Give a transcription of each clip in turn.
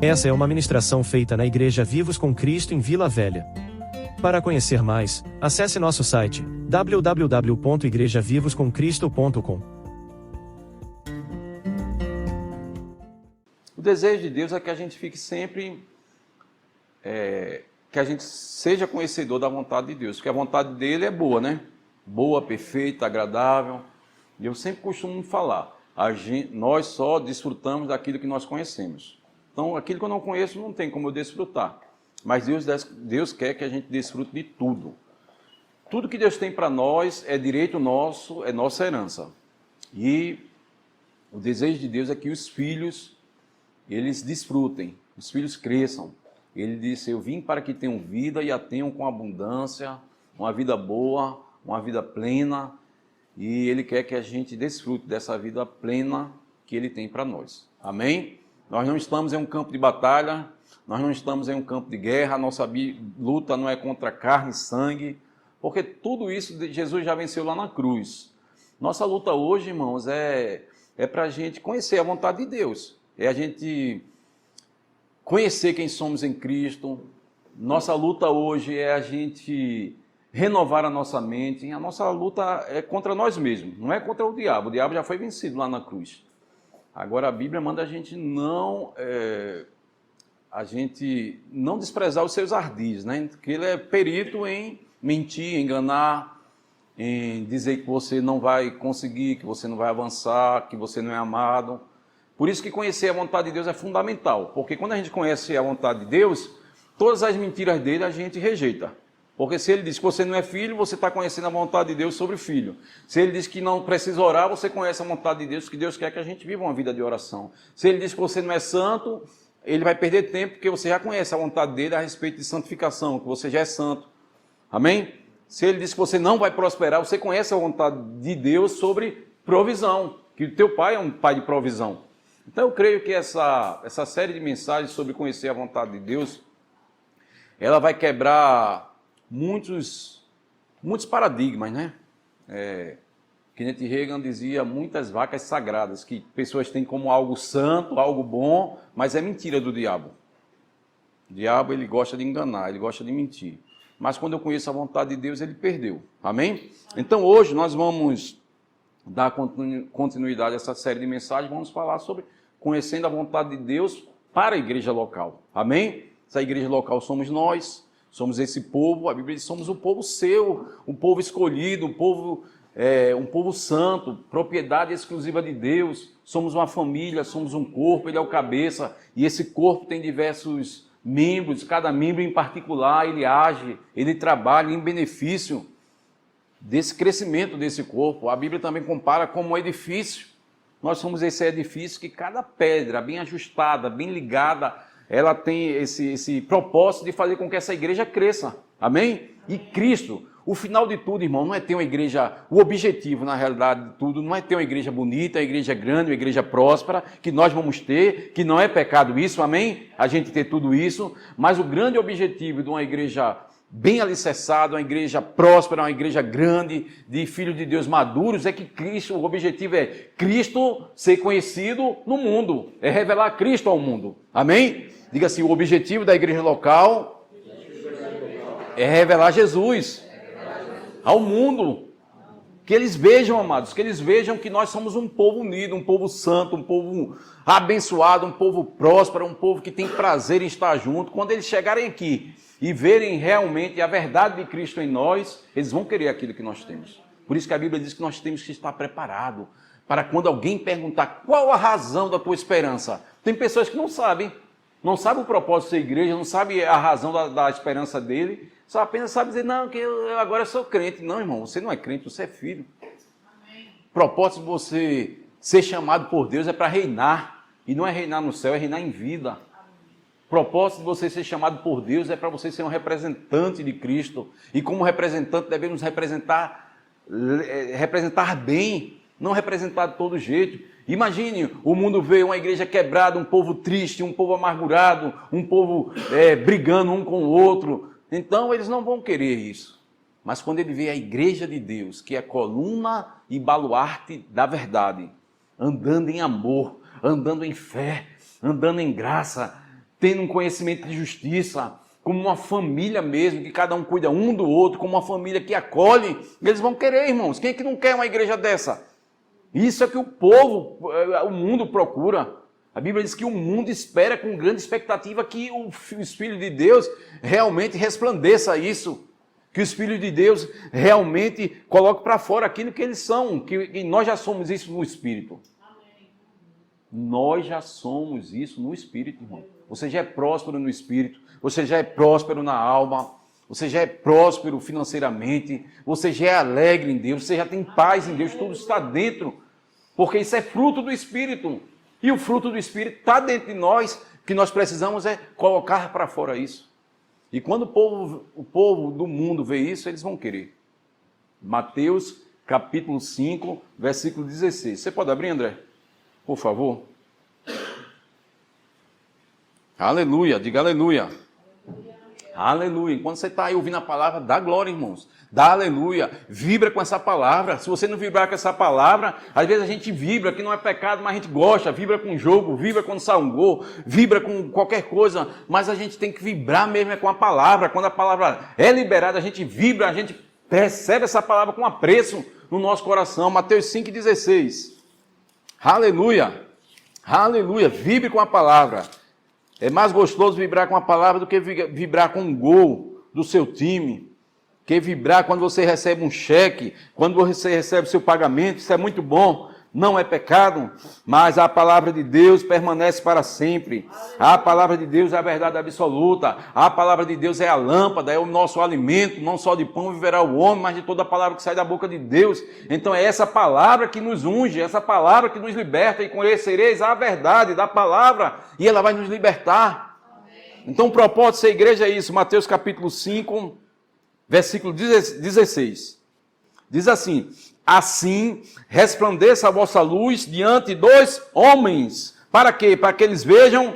Essa é uma ministração feita na Igreja Vivos com Cristo em Vila Velha. Para conhecer mais, acesse nosso site www.igrejavivoscomcristo.com. O desejo de Deus é que a gente fique sempre, que a gente seja conhecedor da vontade de Deus, porque a vontade dele é boa, né? Boa, perfeita, agradável. E eu sempre costumo falar, nós só desfrutamos daquilo que nós conhecemos. Então, aquilo que eu não conheço não tem como eu desfrutar. Mas Deus quer que a gente desfrute de tudo. Tudo que Deus tem para nós é direito nosso, é nossa herança. E o desejo de Deus é que os filhos, eles desfrutem, os filhos cresçam. Ele disse, eu vim para que tenham vida e a tenham com abundância, uma vida boa, uma vida plena. E Ele quer que a gente desfrute dessa vida plena que Ele tem para nós. Amém? Nós não estamos em um campo de batalha, nós não estamos em um campo de guerra, a nossa luta não é contra carne e sangue, porque tudo isso Jesus já venceu lá na cruz. Nossa luta hoje, irmãos, é para a gente conhecer a vontade de Deus, é a gente conhecer quem somos em Cristo. Nossa luta hoje é a gente renovar a nossa mente, a nossa luta é contra nós mesmos, não é contra o diabo já foi vencido lá na cruz. Agora a Bíblia manda a gente não desprezar os seus ardis, né? Porque ele é perito em mentir, enganar, em dizer que você não vai conseguir, que você não vai avançar, que você não é amado. Por isso que conhecer a vontade de Deus é fundamental, porque quando a gente conhece a vontade de Deus, todas as mentiras dele a gente rejeita. Porque se ele diz que você não é filho, você está conhecendo a vontade de Deus sobre o filho. Se ele diz que não precisa orar, você conhece a vontade de Deus, que Deus quer que a gente viva uma vida de oração. Se ele diz que você não é santo, ele vai perder tempo, porque você já conhece a vontade dele a respeito de santificação, que você já é santo. Amém? Se ele diz que você não vai prosperar, você conhece a vontade de Deus sobre provisão, que o teu pai é um pai de provisão. Então eu creio que essa série de mensagens sobre conhecer a vontade de Deus, ela vai quebrar muitos paradigmas, né? Kenneth Reagan dizia muitas vacas sagradas, que pessoas têm como algo santo, algo bom, mas é mentira do diabo. O diabo, ele gosta de enganar, ele gosta de mentir. Mas quando eu conheço a vontade de Deus, ele perdeu. Amém? Então hoje nós vamos dar continuidade a essa série de mensagens, vamos falar sobre conhecendo a vontade de Deus para a igreja local. Amém? Essa igreja local somos nós. Somos esse povo, a Bíblia diz, somos o povo seu, um povo escolhido, um povo santo, propriedade exclusiva de Deus. Somos uma família, somos um corpo, Ele é o cabeça, e esse corpo tem diversos membros, cada membro em particular, ele age, ele trabalha em benefício desse crescimento desse corpo. A Bíblia também compara como um edifício. Nós somos esse edifício que cada pedra bem ajustada, bem ligada, ela tem esse propósito de fazer com que essa igreja cresça. Amém? E Cristo, o final de tudo, irmão, não é ter uma igreja, o objetivo, na realidade de tudo, não é ter uma igreja bonita, uma igreja grande, uma igreja próspera, que nós vamos ter, que não é pecado isso, amém? A gente ter tudo isso, mas o grande objetivo de uma igreja bem alicerçada, uma igreja próspera, uma igreja grande, de filhos de Deus maduros, é que Cristo, o objetivo é Cristo ser conhecido no mundo, é revelar Cristo ao mundo. Amém? Diga assim, o objetivo da igreja local é revelar Jesus ao mundo. Que eles vejam, amados, que eles vejam que nós somos um povo unido, um povo santo, um povo abençoado, um povo próspero, um povo que tem prazer em estar junto. Quando eles chegarem aqui e verem realmente a verdade de Cristo em nós, eles vão querer aquilo que nós temos. Por isso que a Bíblia diz que nós temos que estar preparados para quando alguém perguntar qual a razão da tua esperança. Tem pessoas que não sabem o propósito da igreja, não sabem a razão da esperança dele, só apenas sabe dizer, não, que eu agora sou crente. Não, irmão, você não é crente, você é filho. Amém. O propósito de você ser chamado por Deus é para reinar, e não é reinar no céu, é reinar em vida. O propósito de você ser chamado por Deus é para você ser um representante de Cristo, e como representante devemos representar bem, não representar de todo jeito. Imagine, o mundo vê uma igreja quebrada, um povo triste, um povo amargurado, um povo brigando um com o outro. Então eles não vão querer isso. Mas quando ele vê a igreja de Deus, que é coluna e baluarte da verdade, andando em amor, andando em fé, andando em graça, tendo um conhecimento de justiça, como uma família mesmo, que cada um cuida um do outro, como uma família que acolhe, eles vão querer, irmãos. Quem é que não quer uma igreja dessa? Isso é que o mundo procura. A Bíblia diz que o mundo espera com grande expectativa que os filhos de Deus realmente resplandeça isso. Que os filhos de Deus realmente coloquem para fora aquilo que eles são, que nós já somos isso no Espírito. Amém. Nós já somos isso no Espírito, irmão. Você já é próspero no Espírito, você já é próspero na alma, você já é próspero financeiramente, você já é alegre em Deus, você já tem paz em Deus, tudo está dentro, porque isso é fruto do Espírito. E o fruto do Espírito está dentro de nós, que nós precisamos é colocar para fora isso. E quando o povo do mundo vê isso, eles vão querer. Mateus capítulo 5, versículo 16. Você pode abrir, André? Por favor. Aleluia, diga aleluia. Aleluia. Enquanto você está aí ouvindo a palavra, dá glória, irmãos. Dá aleluia. Vibra com essa palavra. Se você não vibrar com essa palavra, às vezes a gente vibra, que não é pecado, mas a gente gosta. Vibra com o jogo, vibra quando sai um gol, vibra com qualquer coisa. Mas a gente tem que vibrar mesmo com a palavra. Quando a palavra é liberada, a gente vibra, a gente recebe essa palavra com apreço no nosso coração. Mateus 5,16. Aleluia. Aleluia. Vibre com a palavra. É mais gostoso vibrar com a palavra do que vibrar com um gol do seu time. Que vibrar quando você recebe um cheque, quando você recebe o seu pagamento, isso é muito bom. Não é pecado, mas a palavra de Deus permanece para sempre. A palavra de Deus é a verdade absoluta. A palavra de Deus é a lâmpada, é o nosso alimento. Não só de pão viverá o homem, mas de toda a palavra que sai da boca de Deus. Então é essa palavra que nos unge, essa palavra que nos liberta. E conhecereis a verdade da palavra, e ela vai nos libertar. Então o propósito dessa igreja é isso. Mateus capítulo 5, versículo 16. Diz assim: assim resplandeça a vossa luz diante dos homens. Para quê? Para que eles vejam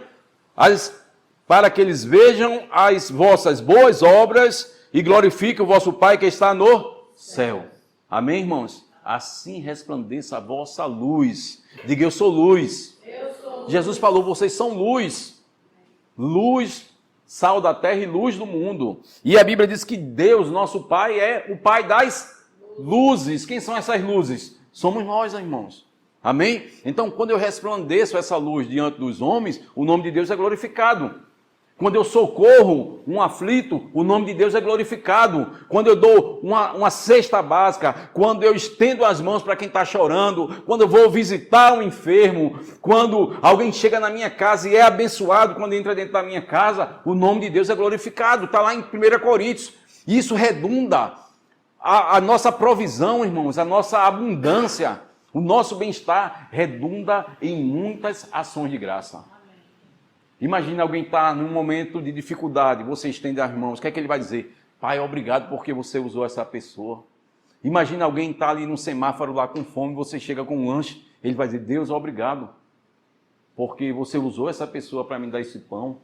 as vossas boas obras e glorifiquem o vosso Pai que está no céu. Amém, irmãos? Assim resplandeça a vossa luz. Diga, eu sou luz. Jesus falou, vocês são luz. Luz, sal da terra e luz do mundo. E a Bíblia diz que Deus, nosso Pai, é o Pai das luzes. Quem são essas luzes? Somos nós, irmãos. Amém? Então, quando eu resplandeço essa luz diante dos homens, o nome de Deus é glorificado. Quando eu socorro um aflito, o nome de Deus é glorificado. Quando eu dou uma cesta básica, quando eu estendo as mãos para quem está chorando, quando eu vou visitar um enfermo, quando alguém chega na minha casa e é abençoado quando entra dentro da minha casa, o nome de Deus é glorificado. Está lá em 1 Coríntios. E isso redunda a nossa provisão, irmãos, a nossa abundância, o nosso bem-estar redunda em muitas ações de graça. Imagina alguém estar num momento de dificuldade, você estende as mãos, o que é que ele vai dizer? Pai, obrigado porque você usou essa pessoa. Imagina alguém estar ali no semáforo lá com fome, você chega com um lanche, ele vai dizer, Deus, obrigado, porque você usou essa pessoa para me dar esse pão.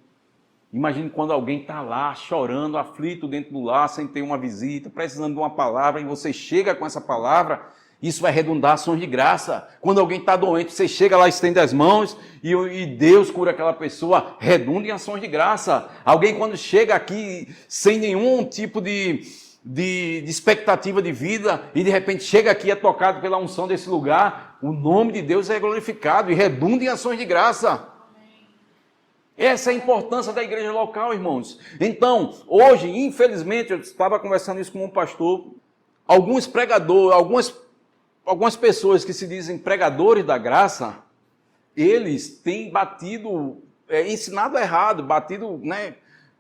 Imagine quando alguém está lá chorando, aflito dentro do lar, sem ter uma visita, precisando de uma palavra, e você chega com essa palavra, isso vai redundar ações de graça. Quando alguém está doente, você chega lá, estende as mãos, e Deus cura aquela pessoa, redunda em ações de graça. Alguém quando chega aqui sem nenhum tipo de expectativa de vida, e de repente chega aqui e é tocado pela unção desse lugar, o nome de Deus é glorificado e redunda em ações de graça. Essa é a importância da igreja local, irmãos. Então, hoje, infelizmente, eu estava conversando isso com um pastor, alguns pregadores, algumas pessoas que se dizem pregadores da graça, eles têm ensinado errado, batido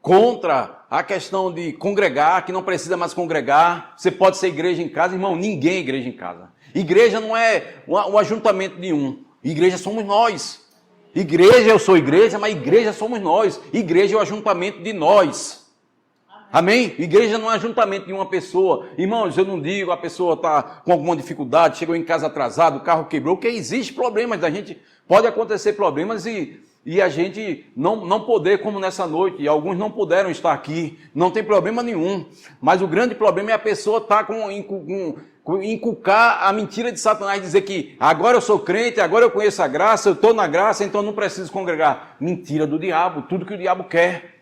contra a questão de congregar, que não precisa mais congregar. Você pode ser igreja em casa, irmão, ninguém é igreja em casa. Igreja não é um ajuntamento de um, igreja somos nós. Igreja, eu sou igreja, mas igreja somos nós. Igreja é o ajuntamento de nós. Amém? Igreja não é ajuntamento de uma pessoa. Irmãos, eu não digo a pessoa está com alguma dificuldade, chegou em casa atrasado, o carro quebrou, porque existe problemas da gente. Pode acontecer problemas e e a gente não poder, como nessa noite, e alguns não puderam estar aqui, não tem problema nenhum. Mas o grande problema é a pessoa estar inculcar a mentira de Satanás, dizer que agora eu sou crente, agora eu conheço a graça, eu estou na graça, então eu não preciso congregar. Mentira do diabo, tudo que o diabo quer.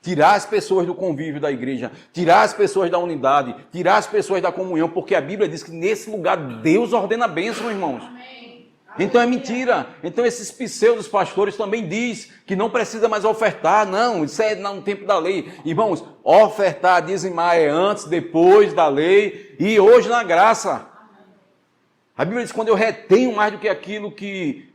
Tirar as pessoas do convívio da igreja, tirar as pessoas da unidade, tirar as pessoas da comunhão, porque a Bíblia diz que nesse lugar Deus ordena a bênção, irmãos. Então é mentira. Então esses pseudos pastores também diz que não precisa mais ofertar. Não, isso é no tempo da lei. Irmãos, ofertar, dizimar é antes, depois da lei e hoje na graça. A Bíblia diz que quando eu retenho mais do que aquilo que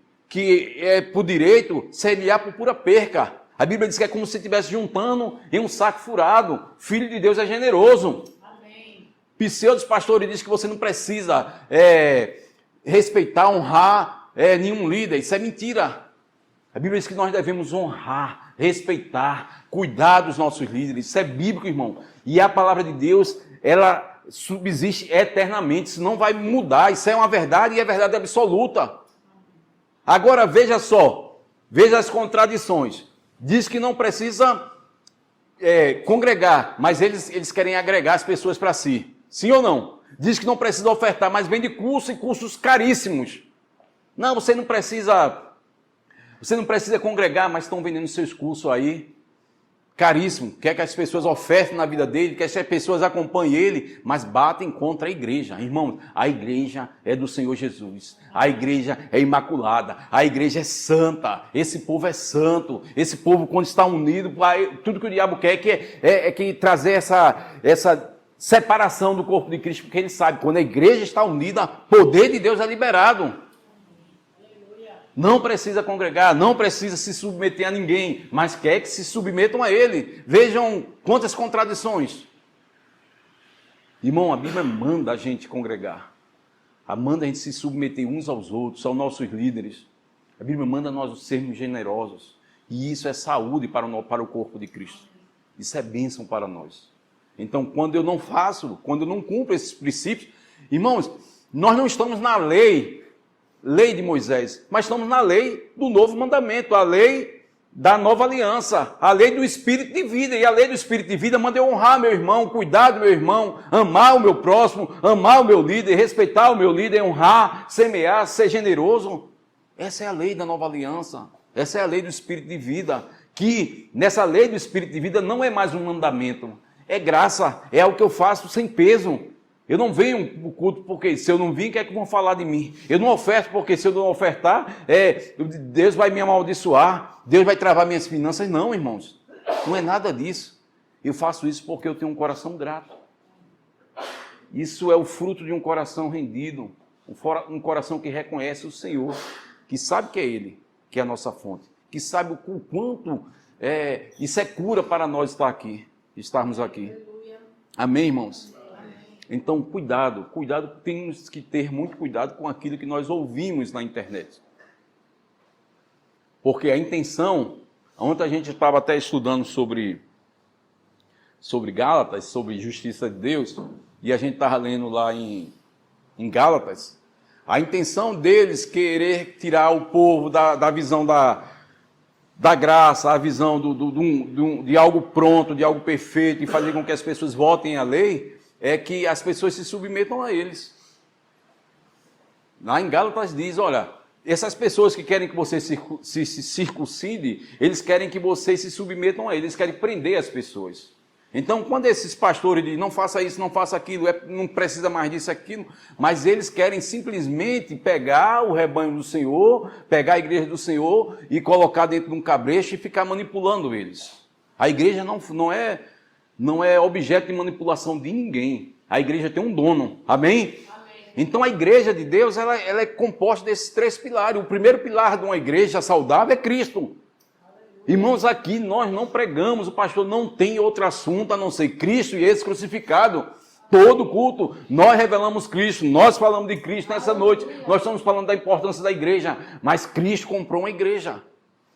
é por direito, seria por pura perca. A Bíblia diz que é como se estivesse juntando em um saco furado. Filho de Deus é generoso. Amém. Pseudos pastores dizem que você não precisa respeitar, honrar nenhum líder. Isso é mentira. A Bíblia diz que nós devemos honrar, respeitar, cuidar dos nossos líderes. Isso é bíblico, irmão. E a palavra de Deus, ela subsiste eternamente. Isso não vai mudar. Isso é uma verdade e é verdade absoluta. Agora, veja só. Veja as contradições. Diz que não precisa congregar, mas eles querem agregar as pessoas para si. Sim ou não? Diz que não precisa ofertar, mas vende curso e cursos caríssimos. Não, você não precisa congregar, mas estão vendendo seus cursos aí, caríssimo. Quer que as pessoas ofertem na vida dele, quer que as pessoas acompanhem ele, mas batem contra a igreja. Irmãos, a igreja é do Senhor Jesus. A igreja é imaculada. A igreja é santa. Esse povo é santo. Esse povo, quando está unido, tudo que o diabo quer é que trazer essa separação do corpo de Cristo, porque ele sabe, quando a igreja está unida, o poder de Deus é liberado. Não precisa congregar, não precisa se submeter a ninguém, mas quer que se submetam a ele. Vejam quantas contradições. Irmão, a Bíblia manda a gente congregar. Manda a gente se submeter uns aos outros, aos nossos líderes. A Bíblia manda nós sermos generosos. E isso é saúde para o corpo de Cristo. Isso é bênção para nós. Então, quando eu não faço, quando eu não cumpro esses princípios, irmãos, nós não estamos na lei de Moisés, mas estamos na lei do novo mandamento, a lei da nova aliança, a lei do Espírito de vida. E a lei do Espírito de vida manda eu honrar meu irmão, cuidar do meu irmão, amar o meu próximo, amar o meu líder, respeitar o meu líder, honrar, semear, ser generoso. Essa é a lei da nova aliança, essa é a lei do Espírito de vida, que nessa lei do Espírito de vida não é mais um mandamento, é graça, é algo que eu faço sem peso. Eu não venho para o culto porque se eu não vir, o que é que vão falar de mim? Eu não oferto porque se eu não ofertar, Deus vai me amaldiçoar, Deus vai travar minhas finanças. Não, irmãos, não é nada disso. Eu faço isso porque eu tenho um coração grato. Isso é o fruto de um coração rendido, um coração que reconhece o Senhor, que sabe que é Ele, que é a nossa fonte, que sabe o quanto isso é cura para nós estarmos aqui. Amém, irmãos? Então, cuidado, temos que ter muito cuidado com aquilo que nós ouvimos na internet. Porque a intenção, ontem a gente estava até estudando sobre Gálatas, sobre justiça de Deus, e a gente estava lendo lá em Gálatas, a intenção deles querer tirar o povo da visão da graça, a visão de algo pronto, de algo perfeito, e fazer com que as pessoas votem a lei, é que as pessoas se submetam a eles. Lá em Gálatas diz, olha, essas pessoas que querem que você se circuncide, eles querem que vocês se submetam a eles, eles querem prender as pessoas. Então, quando esses pastores dizem, não faça isso, não faça aquilo, não precisa mais disso, aquilo, mas eles querem simplesmente pegar o rebanho do Senhor, pegar a igreja do Senhor e colocar dentro de um cabresto e ficar manipulando eles. A igreja não é objeto de manipulação de ninguém. A igreja tem um dono. Amém? Então a igreja de Deus ela é composta desses 3 pilares. O primeiro pilar de uma igreja saudável é Cristo. Irmãos, aqui nós não pregamos, o pastor não tem outro assunto a não ser Cristo e esse crucificado. Todo culto, nós revelamos Cristo, nós falamos de Cristo nessa noite. Nós estamos falando da importância da igreja, mas Cristo comprou uma igreja.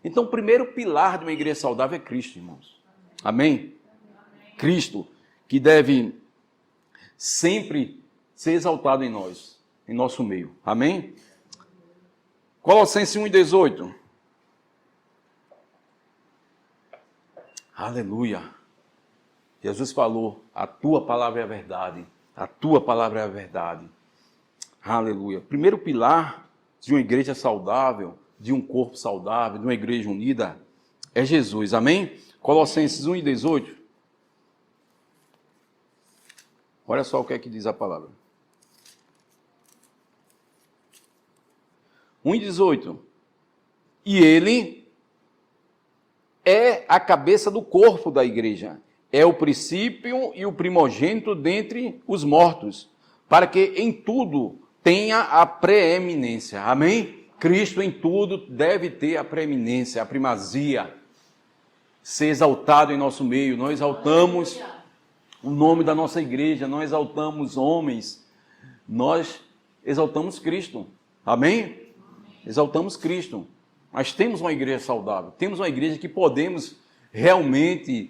Então o primeiro pilar de uma igreja saudável é Cristo, irmãos. Amém? Cristo, que deve sempre ser exaltado em nós, em nosso meio. Amém? Colossenses 1:18. Aleluia. Jesus falou, a tua palavra é a verdade. A tua palavra é a verdade. Aleluia. Primeiro pilar de uma igreja saudável, de um corpo saudável, de uma igreja unida, é Jesus. Amém? Colossenses 1:18. Olha só o que é que diz a palavra. 1:18. E ele é a cabeça do corpo da igreja. É o princípio e o primogênito dentre os mortos, para que em tudo tenha a preeminência. Amém? Cristo em tudo deve ter a preeminência, a primazia, ser exaltado em nosso meio. Nós exaltamos o nome da nossa igreja, nós exaltamos homens, nós exaltamos Cristo. Amém? Exaltamos Cristo. Mas temos uma igreja saudável, temos uma igreja que podemos realmente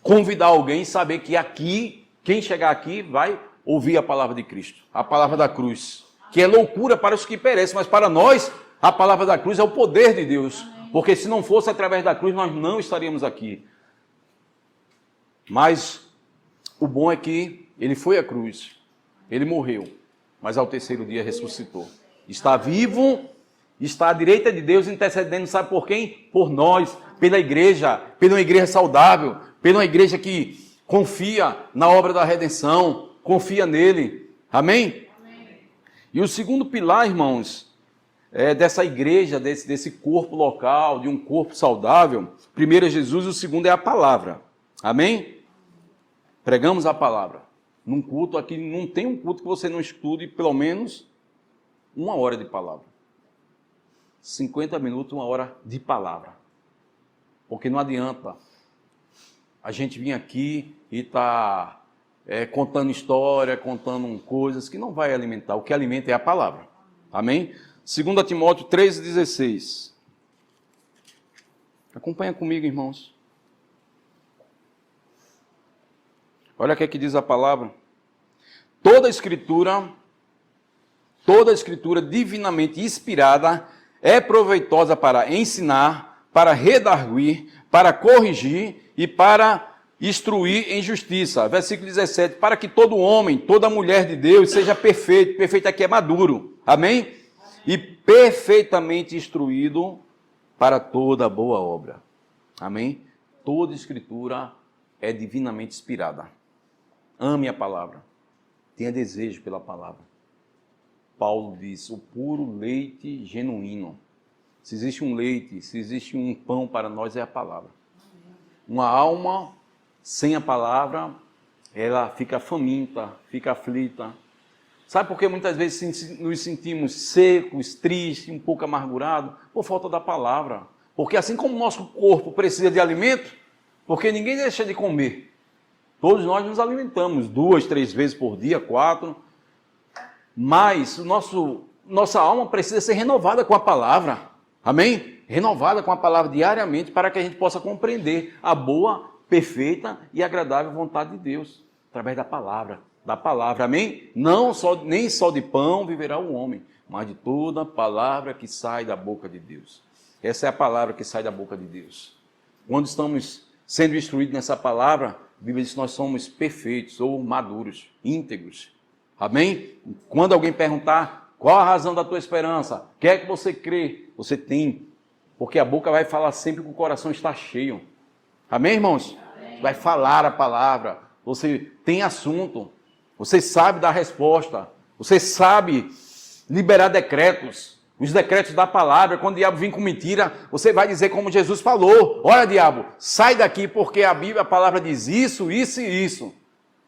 convidar alguém e saber que aqui, quem chegar aqui vai ouvir a palavra de Cristo, a palavra da cruz, que é loucura para os que perecem, mas para nós a palavra da cruz é o poder de Deus, porque se não fosse através da cruz nós não estaríamos aqui. Mas o bom é que ele foi à cruz, ele morreu, mas ao terceiro dia ressuscitou. Está vivo, está à direita de Deus intercedendo, sabe por quem? Por nós, pela igreja saudável, pela igreja que confia na obra da redenção, confia nele. Amém? Amém. E o segundo pilar, irmãos, dessa igreja, desse corpo local, de um corpo saudável, primeiro é Jesus e o segundo é a palavra. Amém? Pregamos a palavra. Num culto aqui, não tem um culto que você não estude pelo menos 1 hora de palavra. 50 minutos, 1 hora de palavra. Porque não adianta a gente vir aqui e estar contando história, contando coisas que não vai alimentar. O que alimenta é a palavra. Amém? 2 Timóteo 3,16. Acompanha comigo, irmãos. Olha o que é que diz a palavra. Toda a escritura divinamente inspirada é proveitosa para ensinar, para redarguir, para corrigir e para instruir em justiça. Versículo 17. Para que todo homem, toda mulher de Deus seja perfeito. Perfeito aqui é maduro. Amém? E perfeitamente instruído para toda boa obra. Amém? Toda escritura é divinamente inspirada. Ame a palavra. Tenha desejo pela palavra. Paulo diz, o puro leite genuíno. Se existe um leite, se existe um pão para nós, é a palavra. Uma alma sem a palavra, ela fica faminta, fica aflita. Sabe por que muitas vezes nos sentimos secos, tristes, um pouco amargurados? Por falta da palavra. Porque assim como o nosso corpo precisa de alimento, porque ninguém deixa de comer. Todos nós nos alimentamos 2, 3 vezes por dia, 4. Mas nossa alma precisa ser renovada com a palavra. Amém? Renovada com a palavra diariamente para que a gente possa compreender a boa, perfeita e agradável vontade de Deus. Através da palavra. Amém? Nem só de pão viverá o homem, mas de toda palavra que sai da boca de Deus. Essa é a palavra que sai da boca de Deus. Quando estamos sendo instruídos nessa palavra, a Bíblia diz que nós somos perfeitos ou maduros, íntegros. Amém? Quando alguém perguntar qual a razão da tua esperança, o que é que você crê? Você tem, porque a boca vai falar sempre que o coração está cheio. Amém, irmãos? Amém. Vai falar a palavra, você tem assunto, você sabe dar resposta, você sabe liberar decretos, os decretos da palavra. Quando o diabo vir com mentira, você vai dizer como Jesus falou, olha diabo, sai daqui porque a Bíblia, a palavra diz isso, isso e isso.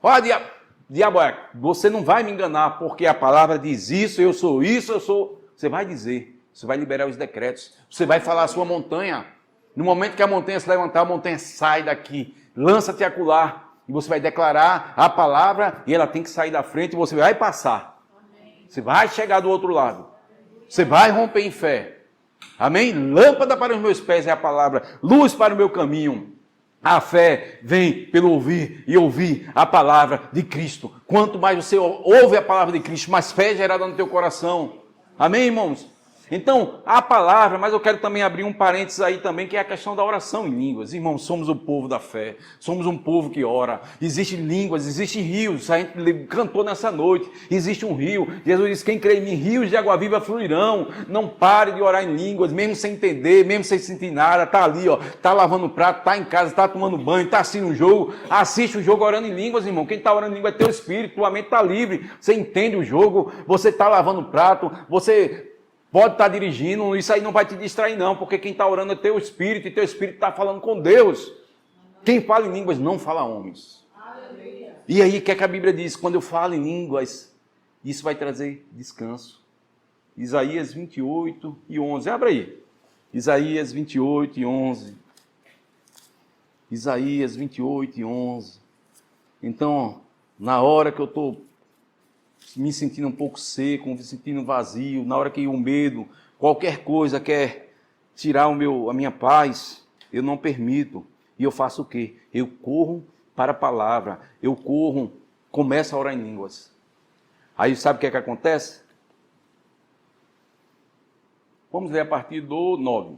Olha diabo, você não vai me enganar, porque a palavra diz isso, eu sou isso, eu sou... Você vai dizer, você vai liberar os decretos, você vai falar a sua montanha. No momento que a montanha se levantar, a montanha sai daqui, lança-te acolá, e você vai declarar a palavra, e ela tem que sair da frente, e você vai passar. Amém. Você vai chegar do outro lado. Você vai romper em fé. Amém? Lâmpada para os meus pés é a palavra, luz para o meu caminho. A fé vem pelo ouvir e ouvir a palavra de Cristo. Quanto mais você ouve a palavra de Cristo, mais fé é gerada no teu coração. Amém, irmãos? Então, a palavra, mas eu quero também abrir um parênteses aí também, que é a questão da oração em línguas. Irmãos, somos o povo da fé, somos um povo que ora. Existem línguas, existem rios, a gente cantou nessa noite, existe um rio. Jesus disse, quem crê em mim, rios de água viva fluirão. Não pare de orar em línguas, mesmo sem entender, mesmo sem sentir nada. Está ali, ó, está lavando o prato, está em casa, está tomando banho, está assistindo o jogo. Assiste o jogo orando em línguas, irmão. Quem está orando em língua é teu espírito, tua mente está livre. Você entende o jogo, você está lavando o prato, você... pode estar dirigindo, isso aí não vai te distrair não, porque quem está orando é teu espírito, e teu espírito está falando com Deus. Quem fala em línguas não fala a homens. Aleluia. E aí, o que é que a Bíblia diz? Quando eu falo em línguas, isso vai trazer descanso. Isaías 28 e 11. Abra aí. Isaías 28 e 11. Isaías 28 e 11. Então, na hora que eu estou me sentindo um pouco seco, me sentindo vazio, na hora que o medo, qualquer coisa quer tirar a minha paz, eu não permito. E eu faço o quê? Eu corro para a palavra, eu corro, começo a orar em línguas. Aí sabe o que é que acontece? Vamos ler a partir do 9.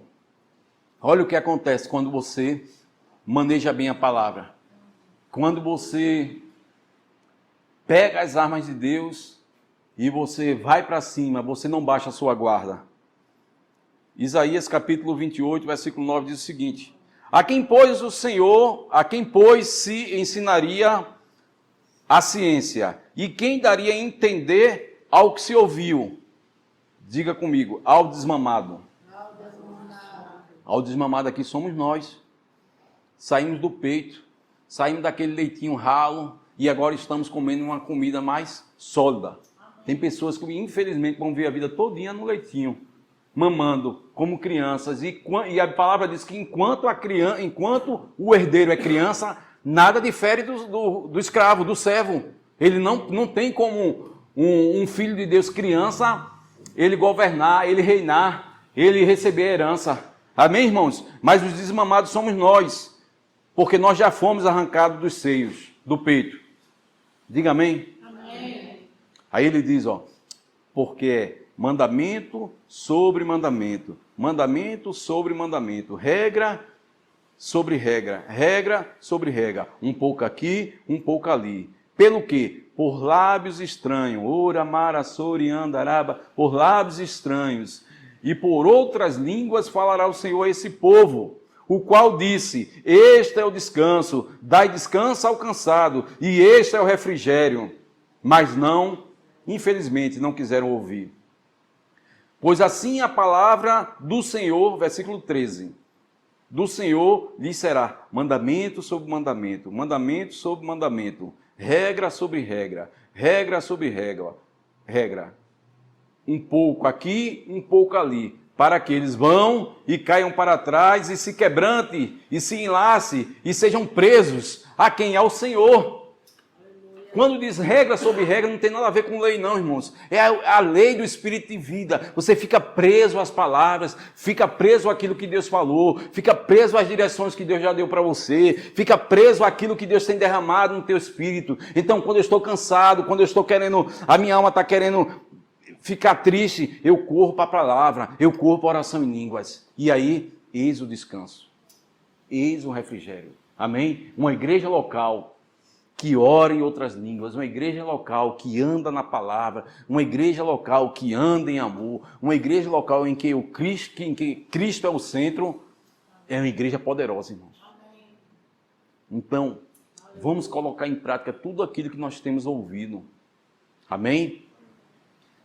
Olha o que acontece quando você maneja bem a palavra. Quando você pega as armas de Deus e você vai para cima, você não baixa a sua guarda. Isaías capítulo 28, versículo 9 diz o seguinte: a quem, pois, o Senhor, a quem, pois, se ensinaria a ciência, e quem daria a entender ao que se ouviu? Diga comigo, ao desmamado. Ao desmamado aqui somos nós. Saímos do peito, saímos daquele leitinho ralo, e agora estamos comendo uma comida mais sólida. Tem pessoas que, infelizmente, vão ver a vida todinha no leitinho, mamando, como crianças. E a palavra diz que enquanto o herdeiro é criança, nada difere do escravo, do servo. Ele não tem como um filho de Deus criança, ele governar, ele reinar, ele receber a herança. Amém, irmãos? Mas os desmamados somos nós, porque nós já fomos arrancados dos seios, do peito. Diga amém? Amém. Aí ele diz, ó, porque é mandamento sobre mandamento, mandamento sobre mandamento, regra sobre regra, regra sobre regra, um pouco aqui, um pouco ali. Pelo quê? Por lábios estranhos, ora, mara, sori, andaraba, por lábios estranhos, e por outras línguas falará o Senhor a esse povo, o qual disse, este é o descanso, dai descanso ao cansado, e este é o refrigério. Mas não, infelizmente, não quiseram ouvir. Pois assim a palavra do Senhor, versículo 13, do Senhor lhes será mandamento sobre mandamento, mandamento sobre mandamento, regra sobre regra, regra sobre regra, regra. Um pouco aqui, um pouco ali, para que eles vão e caiam para trás e se quebrante e se enlace e sejam presos a quem? Ao Senhor. Quando diz regra sobre regra, não tem nada a ver com lei não, irmãos. É a lei do Espírito de vida. Você fica preso às palavras, fica preso àquilo que Deus falou, fica preso às direções que Deus já deu para você, fica preso àquilo que Deus tem derramado no teu espírito. Então, quando eu estou cansado, quando eu estou querendo, a minha alma está querendo ficar triste, eu corro para a palavra, eu corro para a oração em línguas. E aí, eis o descanso, eis o refrigério. Amém? Uma igreja local que ora em outras línguas, uma igreja local que anda na palavra, uma igreja local que anda em amor, uma igreja local em que Cristo é o centro, é uma igreja poderosa, irmãos. Então, vamos colocar em prática tudo aquilo que nós temos ouvido. Amém?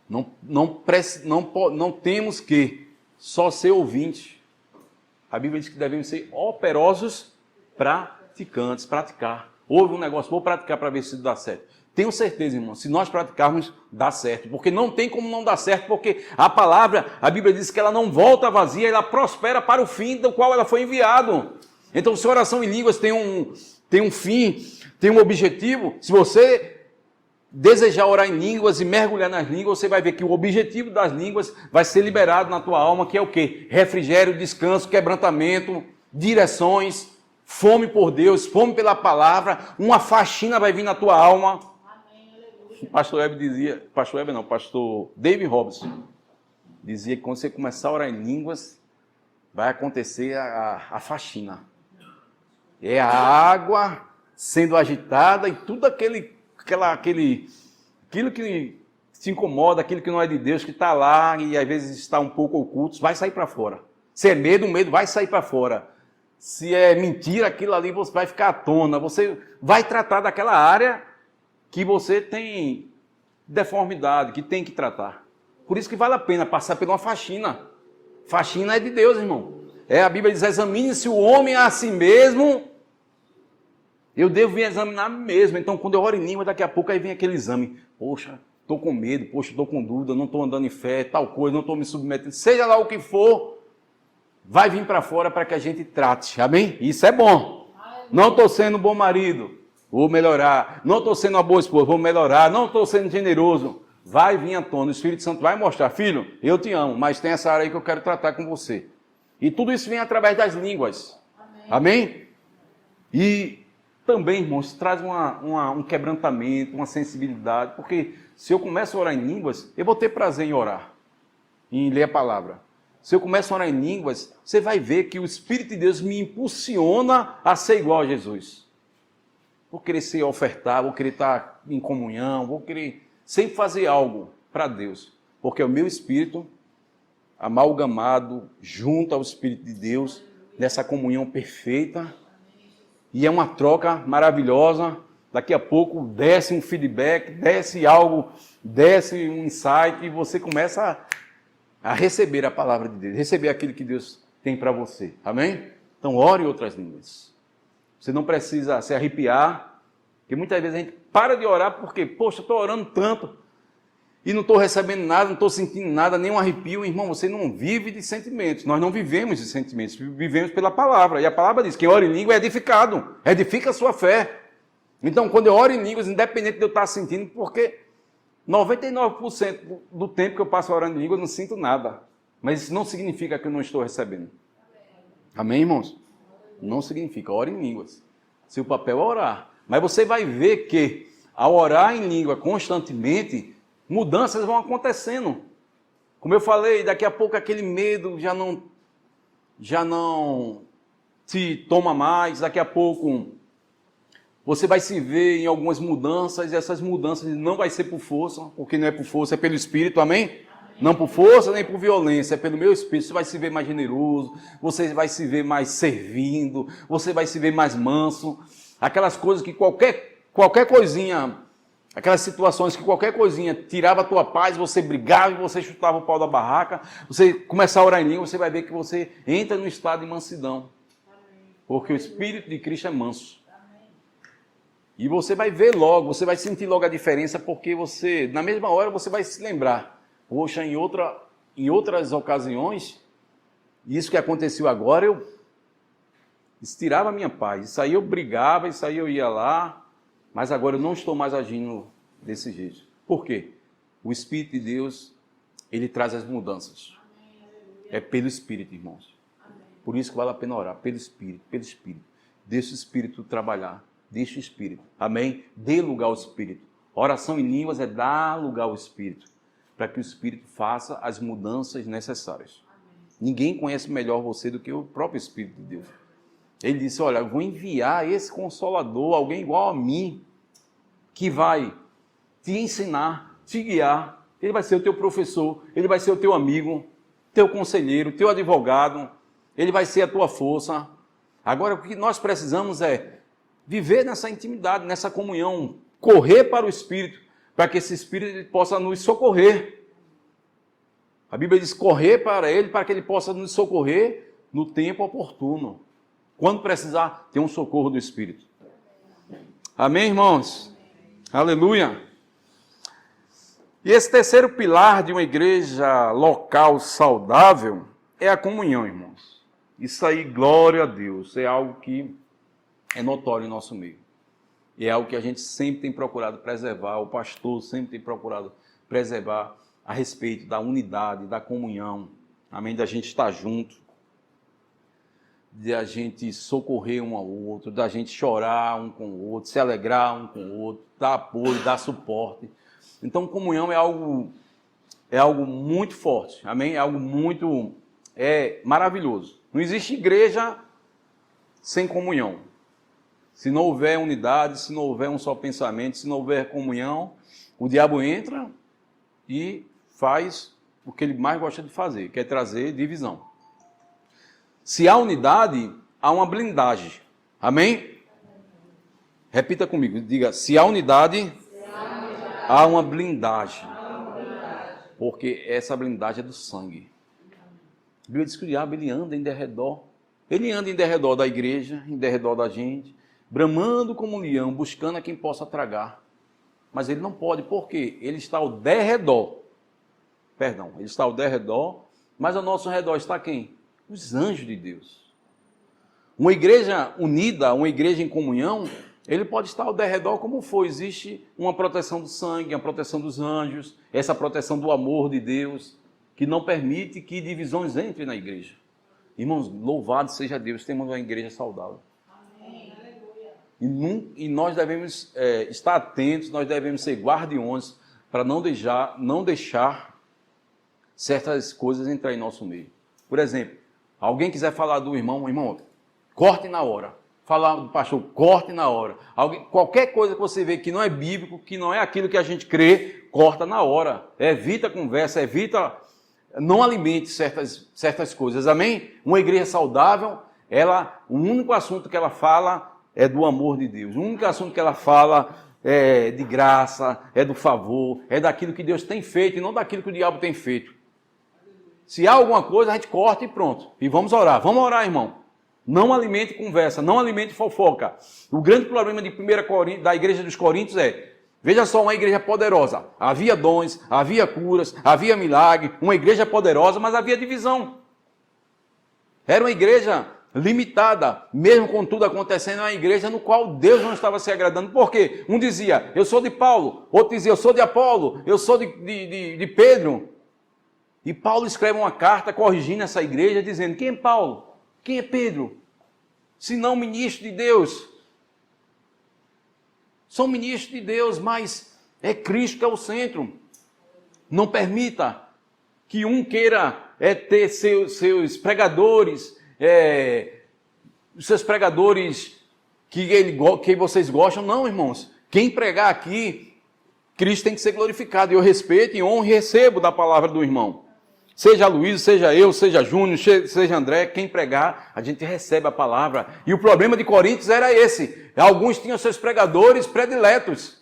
Não temos que só ser ouvintes. A Bíblia diz que devemos ser operosos praticantes, praticar. Houve um negócio, vou praticar para ver se dá certo. Tenho certeza, irmão, se nós praticarmos, dá certo. Porque não tem como não dar certo, porque a palavra, a Bíblia diz que ela não volta vazia, ela prospera para o fim do qual ela foi enviado. Então, se a oração em línguas tem um fim, tem um objetivo, se você desejar orar em línguas e mergulhar nas línguas, você vai ver que o objetivo das línguas vai ser liberado na tua alma, que é o quê? Refrigério, descanso, quebrantamento, direções, fome por Deus, fome pela palavra, uma faxina vai vir na tua alma. Amém, aleluia. Pastor David Robson dizia que quando você começar a orar em línguas, vai acontecer a faxina. É a água sendo agitada e tudo aquilo que te incomoda, aquilo que não é de Deus, que está lá e às vezes está um pouco oculto, vai sair para fora. Se é medo, o medo vai sair para fora. Se é mentira, aquilo ali você vai ficar à tona. Você vai tratar daquela área que você tem deformidade, que tem que tratar. Por isso que vale a pena passar por uma faxina. Faxina é de Deus, irmão. A Bíblia diz, examine-se o homem a si mesmo. Eu devo vir examinar mesmo. Então, quando eu oro em língua, daqui a pouco aí vem aquele exame. Poxa, estou com medo, poxa, estou com dúvida, não estou andando em fé, tal coisa, não estou me submetendo. Seja lá o que for, vai vir para fora para que a gente trate. Amém? Isso é bom. Não estou sendo um bom marido, vou melhorar. Não estou sendo uma boa esposa, vou melhorar. Não estou sendo generoso. Vai vir à tona. O Espírito Santo vai mostrar. Filho, eu te amo, mas tem essa área aí que eu quero tratar com você. E tudo isso vem através das línguas. Amém? E também, irmãos, traz um quebrantamento, uma sensibilidade, porque se eu começo a orar em línguas, eu vou ter prazer em orar, em ler a palavra. Se eu começo a orar em línguas, você vai ver que o Espírito de Deus me impulsiona a ser igual a Jesus. Vou querer ser ofertar, vou querer estar em comunhão, vou querer sempre fazer algo para Deus, porque é o meu espírito amalgamado junto ao Espírito de Deus, nessa comunhão perfeita. E é uma troca maravilhosa. Daqui a pouco desce um feedback, desce algo, desce um insight e você começa a receber a palavra de Deus, receber aquilo que Deus tem para você. Amém? Então ore em outras línguas. Você não precisa se arrepiar, porque muitas vezes a gente para de orar porque, poxa, estou orando tanto e não estou recebendo nada, não estou sentindo nada, nem um arrepio. Irmão, você não vive de sentimentos. Nós não vivemos de sentimentos, vivemos pela palavra. E a palavra diz, quem ora em língua é edificado, edifica a sua fé. Então, quando eu oro em línguas, independente de eu estar sentindo, porque 99% do tempo que eu passo orando em língua, eu não sinto nada. Mas isso não significa que eu não estou recebendo. Amém, irmãos? Não significa, ore em línguas. Seu papel é orar. Mas você vai ver que, ao orar em língua constantemente, mudanças vão acontecendo. Como eu falei, daqui a pouco aquele medo já não te toma mais. Daqui a pouco você vai se ver em algumas mudanças, e essas mudanças não vai ser por força, porque não é por força, é pelo Espírito, amém? Não por força nem por violência, é pelo meu Espírito. Você vai se ver mais generoso, você vai se ver mais servindo, você vai se ver mais manso. Aquelas coisas que qualquer coisinha, aquelas situações que qualquer coisinha tirava a tua paz, você brigava e você chutava o pau da barraca, você começar a orar em língua, você vai ver que você entra no estado de mansidão. Porque o Espírito de Cristo é manso. E você vai ver logo, você vai sentir logo a diferença, porque você, na mesma hora, você vai se lembrar. Poxa, em outras ocasiões, isso que aconteceu agora, eu estirava a minha paz. Isso aí eu brigava, isso aí eu ia lá, mas agora eu não estou mais agindo desse jeito. Por quê? O Espírito de Deus, ele traz as mudanças. É pelo Espírito, irmãos. Por isso que vale a pena orar, pelo Espírito, pelo Espírito. Deixa o Espírito trabalhar, deixa o Espírito. Amém? Dê lugar ao Espírito. Oração em línguas é dar lugar ao Espírito, para que o Espírito faça as mudanças necessárias. Ninguém conhece melhor você do que o próprio Espírito de Deus. Ele disse, olha, eu vou enviar esse Consolador, alguém igual a mim, que vai te ensinar, te guiar. Ele vai ser o teu professor, ele vai ser o teu amigo, teu conselheiro, teu advogado, ele vai ser a tua força. Agora, o que nós precisamos é viver nessa intimidade, nessa comunhão, correr para o Espírito, para que esse Espírito possa nos socorrer. A Bíblia diz correr para Ele, para que Ele possa nos socorrer no tempo oportuno. Quando precisar, ter um socorro do Espírito. Amém, irmãos? Aleluia! E esse terceiro pilar de uma igreja local saudável é a comunhão, irmãos. Isso aí, glória a Deus, é algo que é notório em nosso meio. E é algo que a gente sempre tem procurado preservar, o pastor sempre tem procurado preservar a respeito da unidade, da comunhão, amém? Da gente estar junto, de a gente socorrer um ao outro, da gente chorar um com o outro, se alegrar um com o outro, dar apoio, dar suporte. Então, comunhão é algo é algo muito forte, amém? É algo muito maravilhoso. Não existe igreja sem comunhão. Se não houver unidade, se não houver um só pensamento, se não houver comunhão, o diabo entra e faz o que ele mais gosta de fazer, que é trazer divisão. Se há unidade, há uma blindagem. Amém? Repita comigo, diga, se há unidade, há uma blindagem. Porque essa blindagem é do sangue. A Bíblia diz que o diabo ele anda em derredor. Ele anda em derredor da igreja, em derredor da gente, bramando como um leão, buscando a quem possa tragar. Mas ele não pode, porque ele está ao derredor. Perdão, ele está ao derredor, mas ao nosso redor está quem? Os anjos de Deus. Uma igreja unida, uma igreja em comunhão, ele pode estar ao derredor como for. Existe uma proteção do sangue, a proteção dos anjos, essa proteção do amor de Deus, que não permite que divisões entrem na igreja. Irmãos, louvado seja Deus, temos uma igreja saudável. Amém. E nós devemos estar atentos, nós devemos ser guardiões para não deixar certas coisas entrar em nosso meio. Por exemplo, alguém quiser falar do irmão, corte na hora. Falar do pastor, corte na hora. Qualquer coisa que você vê que não é bíblico, que não é aquilo que a gente crê, corta na hora. Evita a conversa, não alimente certas coisas. Amém? Uma igreja saudável, o único assunto que ela fala é do amor de Deus. O único assunto que ela fala é de graça, é do favor, é daquilo que Deus tem feito e não daquilo que o diabo tem feito. Se há alguma coisa, a gente corta e pronto. E vamos orar. Vamos orar, irmão. Não alimente conversa, não alimente fofoca. O grande problema da igreja dos Coríntios veja só, uma igreja poderosa. Havia dons, havia curas, havia milagre, uma igreja poderosa, mas havia divisão. Era uma igreja limitada, mesmo com tudo acontecendo, uma igreja no qual Deus não estava se agradando. Por quê? Um dizia, eu sou de Paulo, outro dizia, eu sou de Apolo, eu sou de Pedro. E Paulo escreve uma carta corrigindo essa igreja, dizendo, quem é Paulo? Quem é Pedro? Se não ministro de Deus. São ministros de Deus, mas é Cristo que é o centro. Não permita que um queira ter seus pregadores, os seus pregadores que vocês gostam. Não, irmãos. Quem pregar aqui, Cristo tem que ser glorificado. E eu respeito e honro e recebo da palavra do irmão. Seja Luiz, seja eu, seja Júnior, seja André, quem pregar, a gente recebe a palavra. E o problema de Coríntios era esse. Alguns tinham seus pregadores prediletos.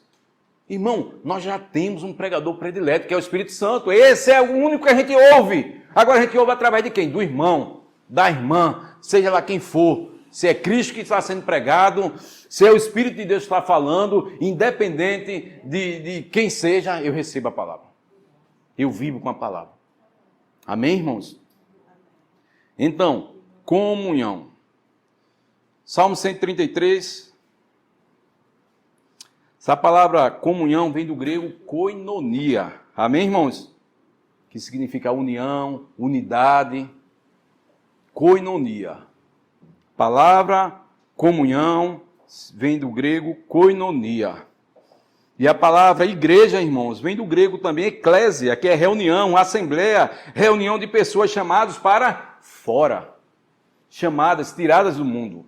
Irmão, nós já temos um pregador predileto, que é o Espírito Santo. Esse é o único que a gente ouve. Agora a gente ouve através de quem? Do irmão, da irmã, seja lá quem for. Se é Cristo que está sendo pregado, se é o Espírito de Deus que está falando, independente de quem seja, eu recebo a palavra. Eu vivo com a palavra. Amém, irmãos? Então, comunhão. Salmo 133. Essa palavra comunhão vem do grego koinonia. Amém, irmãos? Que significa união, unidade. Koinonia. Palavra comunhão vem do grego koinonia. E a palavra igreja, irmãos, vem do grego também eclésia, que é reunião, assembleia, reunião de pessoas chamadas para fora. Chamadas, tiradas do mundo.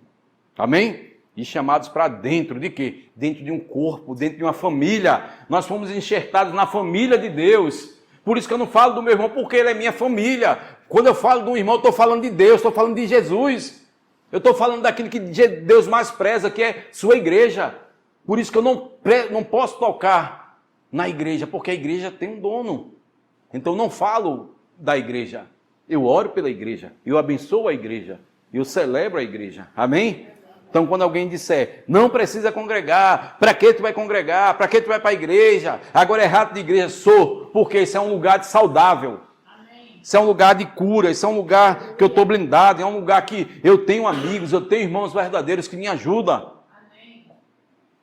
Amém? E chamados para dentro de quê? Dentro de um corpo, dentro de uma família. Nós fomos enxertados na família de Deus. Por isso que eu não falo do meu irmão, porque ele é minha família. Quando eu falo do irmão, eu estou falando de Deus, estou falando de Jesus. Eu estou falando daquilo que Deus mais preza, que é sua igreja. Por isso que eu não posso tocar na igreja, porque a igreja tem um dono. Então eu não falo da igreja. Eu oro pela igreja, eu abençoo a igreja, eu celebro a igreja. Amém? Então quando alguém disser, não precisa congregar, para que tu vai congregar? Para que tu vai para a igreja? Agora é rato de igreja, sou, porque isso é um lugar de saudável. Isso é um lugar de cura, isso é um lugar que eu estou blindado, é um lugar que eu tenho amigos, eu tenho irmãos verdadeiros que me ajudam.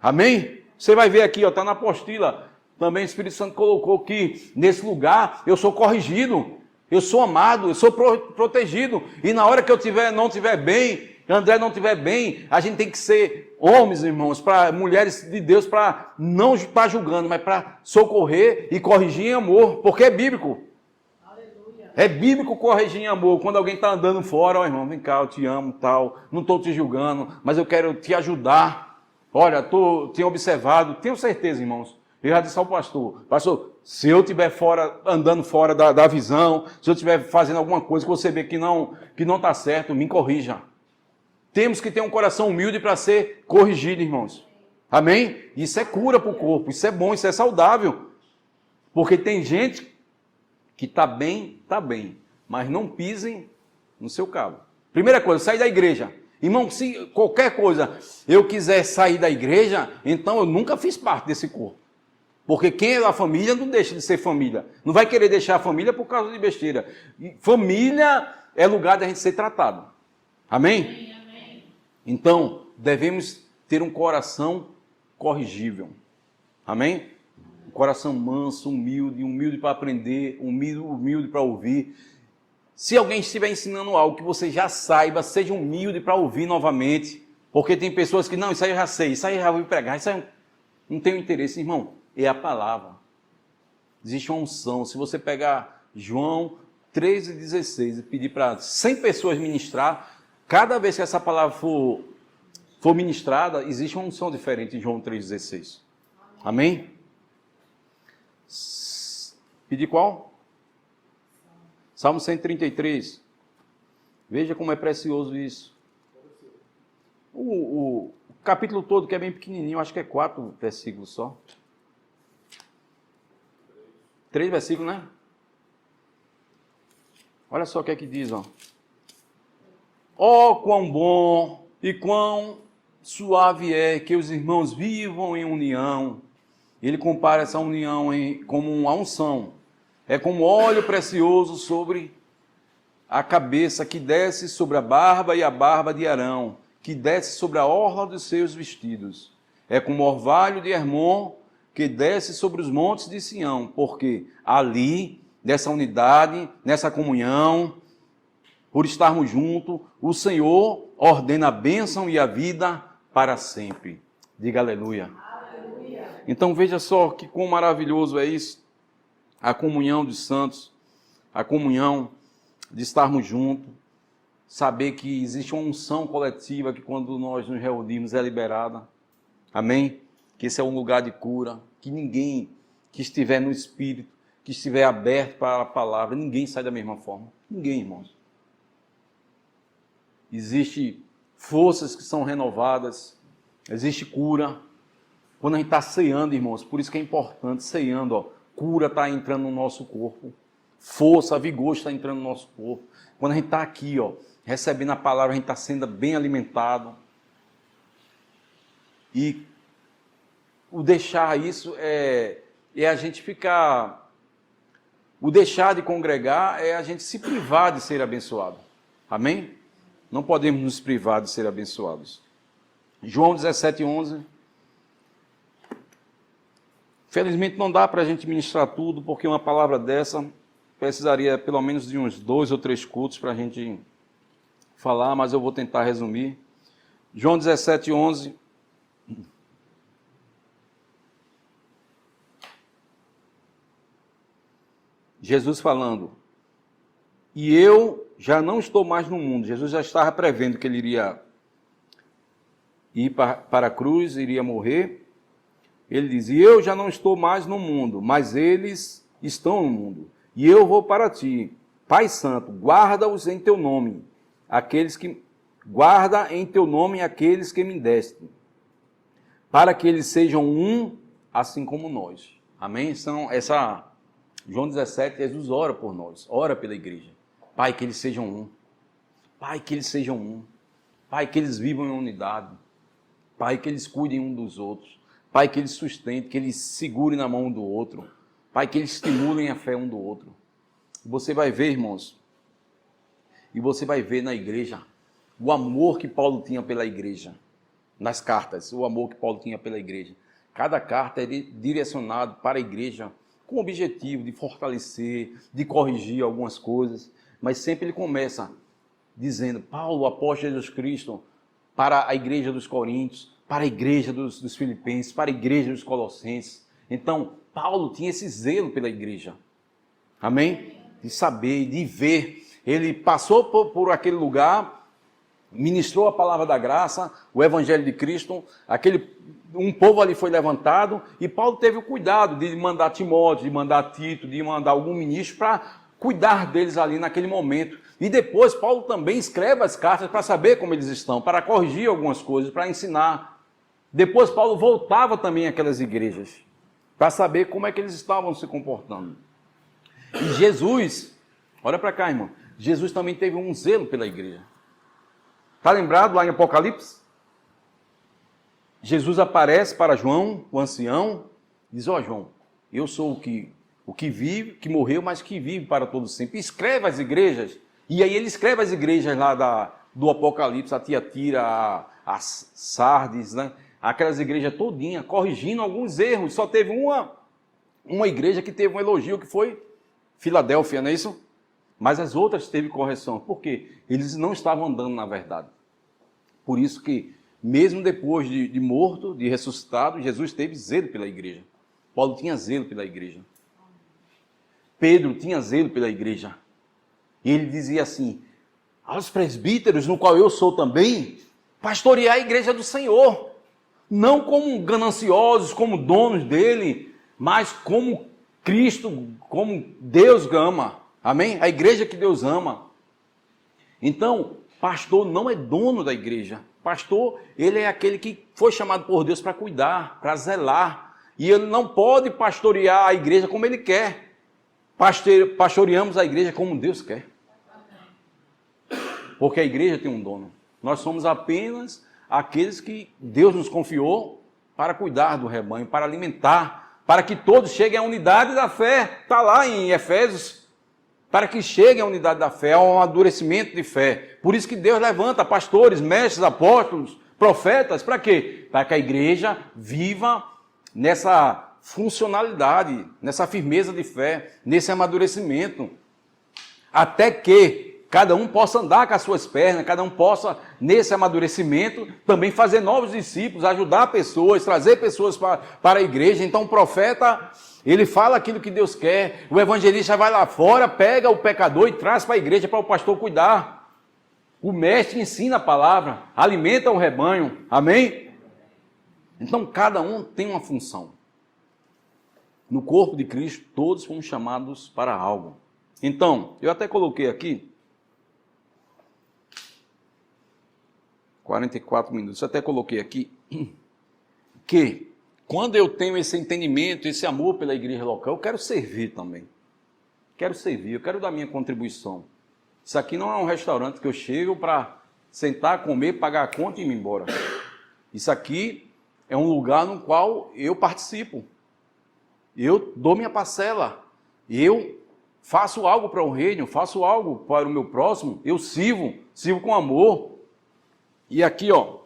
Amém? Você vai ver aqui, está na apostila. Também o Espírito Santo colocou que nesse lugar eu sou corrigido, eu sou amado, eu sou protegido. E na hora que eu não estiver bem, André não estiver bem, a gente tem que ser homens, irmãos, para mulheres de Deus, para não estar julgando, mas para socorrer e corrigir em amor, porque é bíblico. É bíblico corrigir em amor. Quando alguém está andando fora, ó irmão, vem cá, eu te amo, tal, não estou te julgando, mas eu quero te ajudar. Olha, tenho observado, tenho certeza, irmãos. Eu já disse ao pastor, se eu estiver fora, andando fora da visão, se eu estiver fazendo alguma coisa que você vê que não está certo, me corrija. Temos que ter um coração humilde para ser corrigido, irmãos. Amém? Isso é cura para o corpo, isso é bom, isso é saudável. Porque tem gente que está bem, mas não pisem no seu calo. Primeira coisa, sair da igreja. Irmão, se qualquer coisa eu quiser sair da igreja, então eu nunca fiz parte desse corpo. Porque quem é da família não deixa de ser família. Não vai querer deixar a família por causa de besteira. E família é lugar de a gente ser tratado. Amém? Amém. Então, devemos ter um coração corrigível. Amém? Um coração manso, humilde para aprender, humilde para ouvir. Se alguém estiver ensinando algo que você já saiba, seja humilde para ouvir novamente. Porque tem pessoas que, não, isso aí eu já sei, isso aí eu já vou pregar, isso aí não tenho interesse, irmão. É a palavra. Existe uma unção. Se você pegar João 13,16 e pedir para 100 pessoas ministrar, cada vez que essa palavra for ministrada, existe uma unção diferente em João 3,16. Amém? Pedir qual? Salmo 133. Veja como é precioso isso. O capítulo todo, que é bem pequenininho, acho que é 4 versículos só. 3 versículos, né? Olha só o que é que diz, ó. Ó, quão bom e quão suave é que os irmãos vivam em união. Ele compara essa união como uma unção. É como óleo precioso sobre a cabeça que desce sobre a barba e a barba de Arão, que desce sobre a orla dos seus vestidos. É como orvalho de Hermon, que desce sobre os montes de Sião, porque ali, nessa unidade, nessa comunhão, por estarmos juntos, o Senhor ordena a bênção e a vida para sempre. Diga aleluia. Aleluia. Então veja só que quão maravilhoso é isso, a comunhão dos santos, a comunhão de estarmos juntos, saber que existe uma unção coletiva que quando nós nos reunimos é liberada. Amém? Que esse é um lugar de cura, que ninguém que estiver no Espírito, que estiver aberto para a palavra, ninguém sai da mesma forma. Ninguém, irmãos. Existem forças que são renovadas, existe cura. Quando a gente está ceando, irmãos, por isso que é importante, ceando, ó, cura está entrando no nosso corpo, força, vigor está entrando no nosso corpo. Quando a gente está aqui, ó, recebendo a palavra, a gente está sendo bem alimentado. E o deixar isso é a gente ficar... O deixar de congregar é a gente se privar de ser abençoado. Amém? Não podemos nos privar de ser abençoados. João 17:11. Felizmente não dá para a gente ministrar tudo, porque uma palavra dessa precisaria pelo menos de uns 2 ou 3 cultos para a gente falar, mas eu vou tentar resumir. João 17:11. Jesus falando, e eu já não estou mais no mundo. Jesus já estava prevendo que ele iria ir para a cruz, iria morrer. Ele diz, e eu já não estou mais no mundo, mas eles estão no mundo. E eu vou para ti. Pai Santo, guarda-os em teu nome, guarda em teu nome aqueles que me deste, para que eles sejam um, assim como nós. Amém? João 17, Jesus ora por nós, ora pela igreja. Pai, que eles sejam um. Pai, que eles sejam um. Pai, que eles vivam em unidade. Pai, que eles cuidem um dos outros. Pai, que eles sustentem, que eles segurem na mão um do outro. Pai, que eles estimulem a fé um do outro. Você vai ver, irmãos, e você vai ver na igreja o amor que Paulo tinha pela igreja. Nas cartas, o amor que Paulo tinha pela igreja. Cada carta é direcionada para a igreja com o objetivo de fortalecer, de corrigir algumas coisas, mas sempre ele começa dizendo, Paulo, apóstolo de Jesus Cristo, para a igreja dos Coríntios, para a igreja dos Filipenses, para a igreja dos Colossenses. Então, Paulo tinha esse zelo pela igreja. Amém? De saber, de ver. Ele passou por aquele lugar, ministrou a palavra da graça, o evangelho de Cristo, um povo ali foi levantado, e Paulo teve o cuidado de mandar Timóteo, de mandar Tito, de mandar algum ministro para cuidar deles ali naquele momento. E depois Paulo também escreve as cartas para saber como eles estão, para corrigir algumas coisas, para ensinar. Depois Paulo voltava também àquelas igrejas, para saber como é que eles estavam se comportando. E Jesus, olha para cá, irmão, Jesus também teve um zelo pela igreja. Está lembrado lá em Apocalipse? Jesus aparece para João, o ancião, e diz, João, eu sou o que vive, que morreu, mas que vive para todo sempre. E escreve as igrejas, e aí ele escreve as igrejas lá do Apocalipse, a Tiatira, a Sardes, né? Aquelas igrejas todinhas, corrigindo alguns erros. Só teve uma igreja que teve um elogio, que foi Filadélfia, não é isso? Mas as outras teve correção. Por quê? Eles não estavam andando na verdade. Por isso que, mesmo depois de morto, de ressuscitado, Jesus teve zelo pela igreja. Paulo tinha zelo pela igreja. Pedro tinha zelo pela igreja. E ele dizia assim, aos presbíteros, no qual eu sou também, pastorear a igreja do Senhor. Não como gananciosos, como donos dele, mas como Cristo, como Deus ama. Amém? A igreja que Deus ama. Então, pastor não é dono da igreja. Pastor, ele é aquele que foi chamado por Deus para cuidar, para zelar. E ele não pode pastorear a igreja como ele quer. Pastoreamos a igreja como Deus quer. Porque a igreja tem um dono. Nós somos apenas aqueles que Deus nos confiou para cuidar do rebanho, para alimentar, para que todos cheguem à unidade da fé. Está lá em Efésios. Para que cheguem à unidade da fé, ao amadurecimento de fé. Por isso que Deus levanta pastores, mestres, apóstolos, profetas. Para quê? Para que a igreja viva nessa funcionalidade, nessa firmeza de fé, nesse amadurecimento. Até que cada um possa andar com as suas pernas, cada um possa, nesse amadurecimento, também fazer novos discípulos, ajudar pessoas, trazer pessoas para a igreja. Então o profeta, ele fala aquilo que Deus quer. O evangelista vai lá fora, pega o pecador e traz para a igreja para o pastor cuidar. O mestre ensina a palavra, alimenta o rebanho. Amém? Então cada um tem uma função. No corpo de Cristo, todos fomos chamados para algo. Então, eu até coloquei aqui 44 minutos, eu até coloquei aqui que quando eu tenho esse entendimento, esse amor pela igreja local, eu quero servir também. Quero servir, eu quero dar minha contribuição. Isso aqui não é um restaurante que eu chego para sentar, comer, pagar a conta e ir embora. Isso aqui é um lugar no qual eu participo. Eu dou minha parcela. Eu faço algo para o reino, faço algo para o meu próximo. Eu sirvo com amor. E aqui, ó.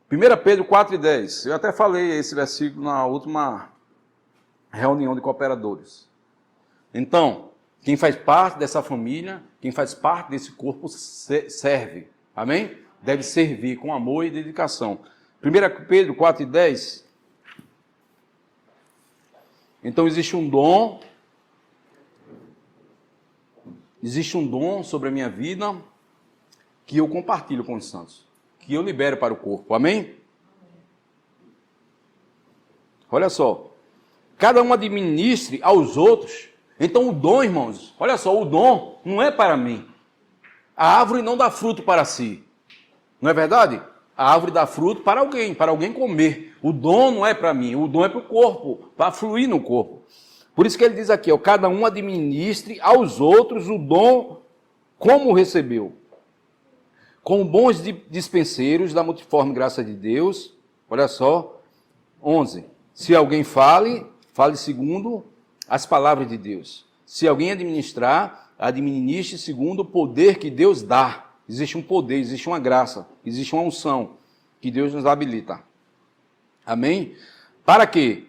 1 Pedro 4:10. Eu até falei esse versículo na última reunião de cooperadores. Então, quem faz parte dessa família, quem faz parte desse corpo, serve. Amém? Deve servir com amor e dedicação. 1 Pedro 4:10. Então, existe um dom sobre a minha vida que eu compartilho com os santos, que eu libero para o corpo. Amém? Olha só. Cada um administre aos outros. Então o dom, irmãos, olha só, o dom não é para mim. A árvore não dá fruto para si. Não é verdade? A árvore dá fruto para alguém comer. O dom não é para mim, o dom é para o corpo, para fluir no corpo. Por isso que ele diz aqui, ó, cada um administre aos outros o dom como recebeu. Com bons dispenseiros da multiforme graça de Deus. Olha só, 11. Se alguém fale segundo as palavras de Deus. Se alguém administrar, administre segundo o poder que Deus dá. Existe um poder, existe uma graça, existe uma unção que Deus nos habilita. Amém? Para quê?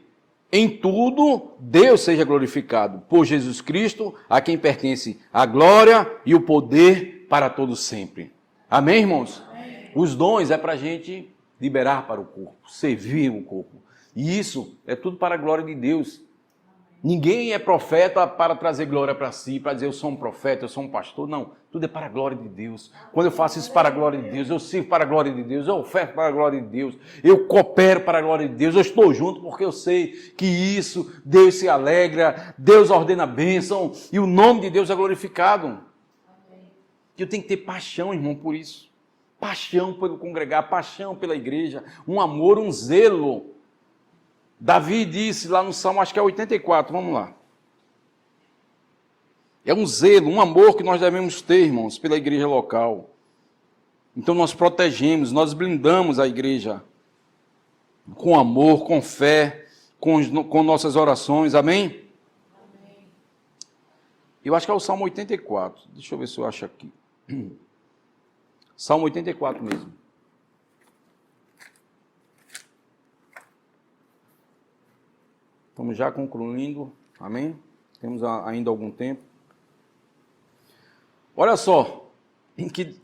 em tudo Deus seja glorificado por Jesus Cristo, a quem pertence a glória e o poder para todos sempre. Amém, irmãos? Amém. Os dons é para a gente liberar para o corpo, servir o corpo. E isso é tudo para a glória de Deus. Ninguém é profeta para trazer glória para si, para dizer eu sou um profeta, eu sou um pastor. Não, tudo é para a glória de Deus. Quando eu faço isso para a glória de Deus, eu sirvo para a glória de Deus, eu oferto para a glória de Deus, eu coopero para a glória de Deus, eu estou junto porque eu sei que isso, Deus se alegra, Deus ordena a bênção e o nome de Deus é glorificado. E eu tenho que ter paixão, irmão, por isso. Paixão pelo congregar, paixão pela igreja, um amor, um zelo. Davi disse lá no Salmo, acho que é 84, vamos lá. É um zelo, um amor que nós devemos ter, irmãos, pela igreja local. Então nós protegemos, nós blindamos a igreja com amor, com fé, com nossas orações, amém? Amém? Eu acho que é o Salmo 84, deixa eu ver se eu acho aqui. Salmo 84 mesmo. Estamos já concluindo, amém? Temos ainda algum tempo. Olha só, em que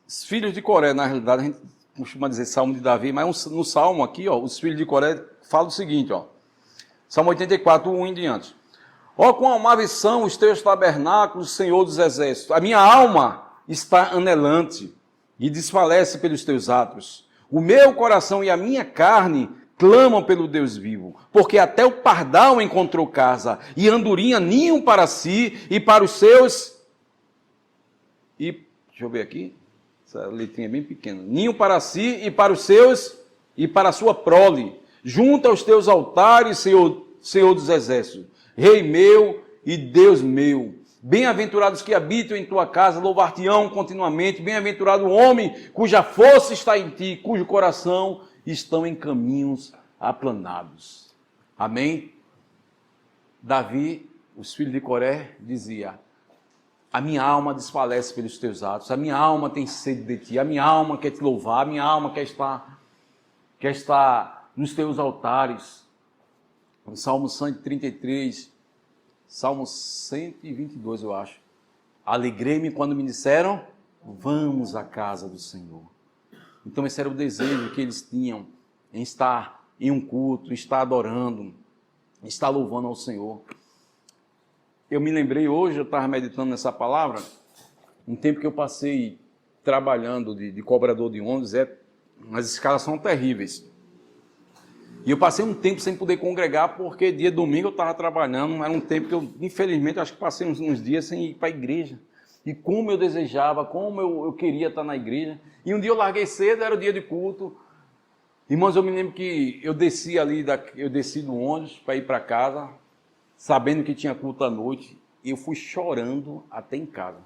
os filhos de Coré, na realidade, a gente costuma dizer Salmo de Davi, mas no Salmo aqui, ó, os filhos de Coré falam o seguinte, ó, Salmo 84, 1 em diante. Ó, quão amáveis são os teus tabernáculos, Senhor dos exércitos. A minha alma está anelante e desfalece pelos teus atos. O meu coração e a minha carne clamam pelo Deus vivo, porque até o pardal encontrou casa, e andorinha ninho para si e para os seus... deixa eu ver aqui, essa letrinha é bem pequena. Ninho para si e para os seus e para a sua prole. Junto aos teus altares, Senhor dos exércitos, Rei meu e Deus meu. Bem-aventurados que habitam em tua casa, louvar-te-ão continuamente. Bem-aventurado o homem cuja força está em ti, cujo coração estão em caminhos aplanados. Amém? Davi, os filhos de Coré, dizia: a minha alma desfalece pelos teus atos, a minha alma tem sede de ti, a minha alma quer te louvar, a minha alma quer estar nos teus altares. No Salmo 133, Salmo 122, eu acho. Alegrei-me quando me disseram, vamos à casa do Senhor. Então esse era o desejo que eles tinham, em estar em um culto, estar adorando, estar louvando ao Senhor. Eu me lembrei hoje, eu estava meditando nessa palavra, um tempo que eu passei trabalhando de cobrador de ônibus, as escalas são terríveis. E eu passei um tempo sem poder congregar, porque dia domingo eu estava trabalhando, era um tempo que eu, infelizmente, acho que passei uns dias sem ir para a igreja. E como eu desejava, como eu queria estar na igreja. E um dia eu larguei cedo, era o dia de culto. Irmãos, eu me lembro que eu desci do ônibus para ir para casa, sabendo que tinha culto à noite, e eu fui chorando até em casa.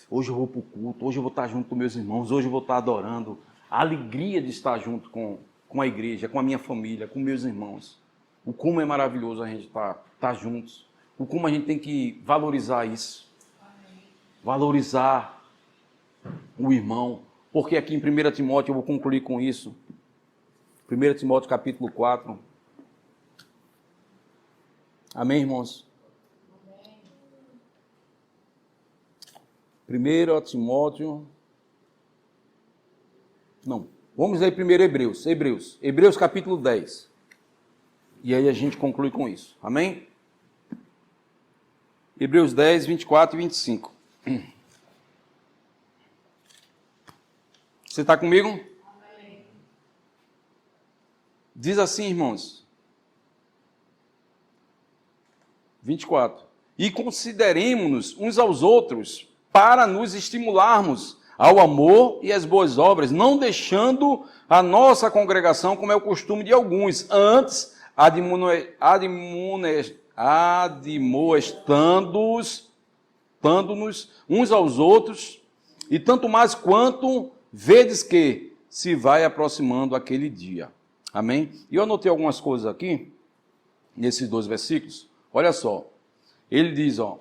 Hoje eu vou para o culto, hoje eu vou estar junto com meus irmãos, hoje eu vou estar adorando. A alegria de estar junto com a igreja, com a minha família, com meus irmãos. O como é maravilhoso a gente estar juntos. O como a gente tem que valorizar isso. Valorizar o irmão. Porque aqui em 1 Timóteo, eu vou concluir com isso. 1 Timóteo capítulo 4. Amém, irmãos? 1 Timóteo... Não. Vamos ler primeiro Hebreus capítulo 10. E aí a gente conclui com isso. Amém? Hebreus 10, 24 e 25. Você está comigo? Amém. Diz assim, irmãos. 24. E consideremos-nos uns aos outros para nos estimularmos ao amor e às boas obras, não deixando a nossa congregação, como é o costume de alguns, antes admoestando-nos uns aos outros, e tanto mais quanto vedes que se vai aproximando aquele dia. Amém? E eu anotei algumas coisas aqui, nesses 2 versículos. Olha só, ele diz, ó,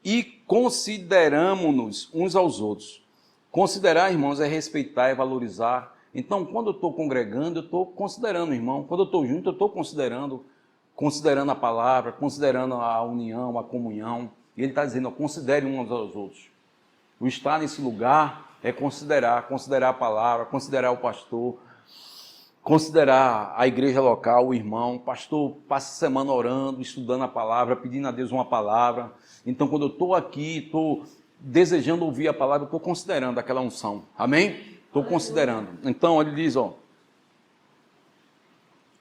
e consideramo-nos uns aos outros. Considerar, irmãos, é respeitar, é valorizar, Então, quando eu estou congregando, eu estou considerando o irmão. Quando eu estou junto, eu estou considerando a palavra, considerando a união, a comunhão. E ele está dizendo, ó, considere uns aos outros. O estar nesse lugar é considerar a palavra, considerar o pastor, considerar a igreja local, o irmão. Pastor, passa a semana orando, estudando a palavra, pedindo a Deus uma palavra. Então, quando eu estou aqui, estou desejando ouvir a palavra, eu estou considerando aquela unção. Amém? Estou considerando. Então, ele diz, ó,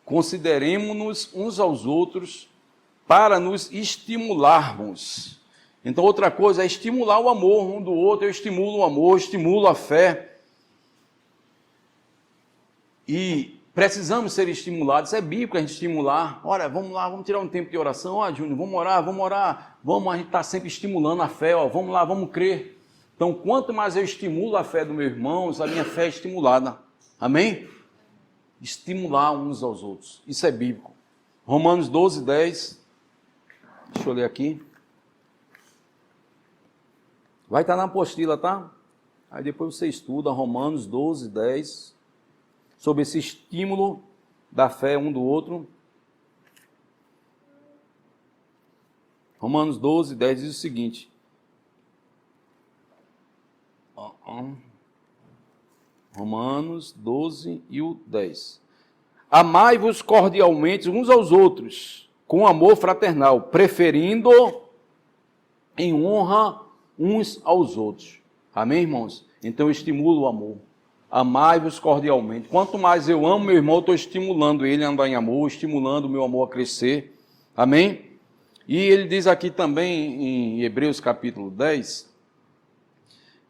consideremos-nos uns aos outros para nos estimularmos. Então, outra coisa é estimular o amor um do outro. Eu estimulo o amor, estimulo a fé. E precisamos ser estimulados. É bíblico a gente estimular. Olha, vamos lá, vamos tirar um tempo de oração. Ó, Júnior, vamos orar. Vamos, a gente está sempre estimulando a fé. Ó, vamos lá, vamos crer. Então, quanto mais eu estimulo a fé do meu irmão, a minha fé é estimulada. Amém? Estimular uns aos outros. Isso é bíblico. Romanos 12, 10. Deixa eu ler aqui. Vai estar na apostila, tá? Aí depois você estuda Romanos 12, 10. Sobre esse estímulo da fé um do outro. Romanos 12, 10 diz o seguinte. Romanos 12 e o 10. Amai-vos cordialmente uns aos outros, com amor fraternal, preferindo em honra uns aos outros. Amém, irmãos? Então eu estimulo o amor. Amai-vos cordialmente. Quanto mais eu amo meu irmão, eu estou estimulando ele a andar em amor, estimulando o meu amor a crescer. Amém? E ele diz aqui também em Hebreus capítulo 10,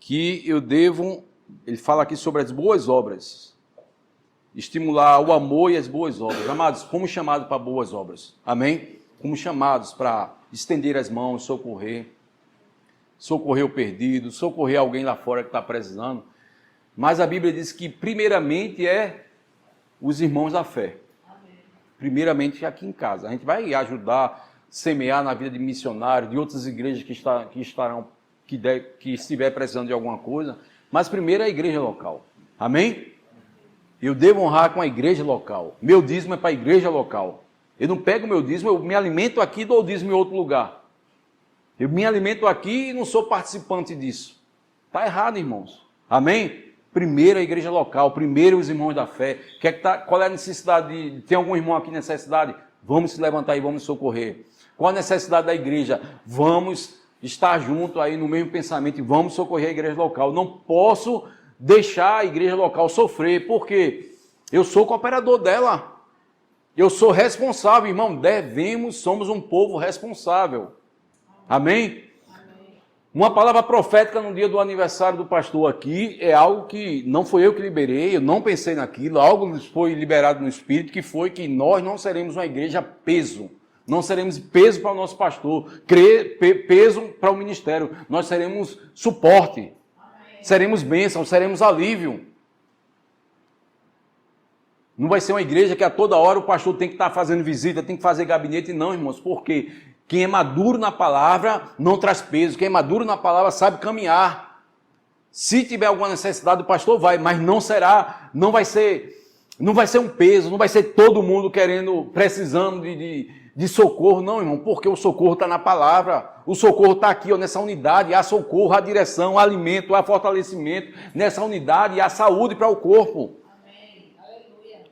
que eu devo, ele fala aqui sobre as boas obras, estimular o amor e as boas obras. Amados, fomos chamados para boas obras, amém? Fomos chamados para estender as mãos, socorrer o perdido, socorrer alguém lá fora que está precisando, mas a Bíblia diz que primeiramente é os irmãos da fé, primeiramente aqui em casa. A gente vai ajudar, semear na vida de missionários, de outras igrejas que estiver precisando de alguma coisa, mas primeiro é a igreja local. Amém? Eu devo honrar com a igreja local. Meu dízimo é para a igreja local. Eu não pego meu dízimo, eu me alimento aqui e dou o dízimo em outro lugar. Eu me alimento aqui e não sou participante disso. Está errado, irmãos. Amém? Primeiro a igreja local, primeiro os irmãos da fé. Qual é a necessidade? Tem algum irmão aqui nessa necessidade? Vamos se levantar e vamos socorrer. Qual a necessidade da igreja? Vamos estar junto aí no mesmo pensamento e vamos socorrer a igreja local. Não posso deixar a igreja local sofrer, porque eu sou cooperador dela. Eu sou responsável, irmão. Somos um povo responsável. Amém? Uma palavra profética no dia do aniversário do pastor aqui é algo que não foi eu que liberei, eu não pensei naquilo, algo nos foi liberado no Espírito, que foi que nós não seremos uma igreja peso. Não seremos peso para o nosso pastor, peso para o ministério. Nós seremos suporte. Amém. Seremos bênção, seremos alívio. Não vai ser uma igreja que a toda hora o pastor tem que estar fazendo visita, tem que fazer gabinete. Não, irmãos, porque quem é maduro na palavra não traz peso. Quem é maduro na palavra sabe caminhar. Se tiver alguma necessidade, o pastor vai, mas não vai ser um peso, não vai ser todo mundo precisando de socorro, não, irmão, porque o socorro está na palavra, o socorro está aqui, ó, nessa unidade, há socorro, há direção, há alimento, há fortalecimento, nessa unidade, há saúde para o corpo. Amém. Aleluia.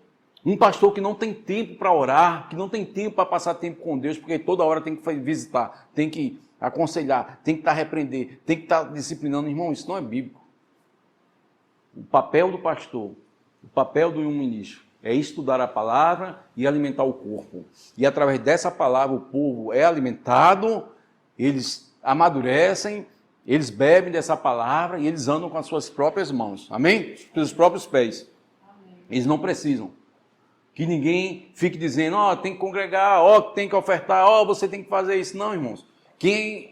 Um pastor que não tem tempo para orar, que não tem tempo para passar tempo com Deus, porque toda hora tem que visitar, tem que aconselhar, tem que repreender, tem que estar disciplinando, irmão, isso não é bíblico. O papel do pastor, o papel do ministro, é estudar a palavra e alimentar o corpo. E através dessa palavra o povo é alimentado, eles amadurecem, eles bebem dessa palavra e eles andam com as suas próprias mãos. Amém? Pelos próprios pés. Amém. Eles não precisam que ninguém fique dizendo, tem que congregar, tem que ofertar, você tem que fazer isso. Não, irmãos.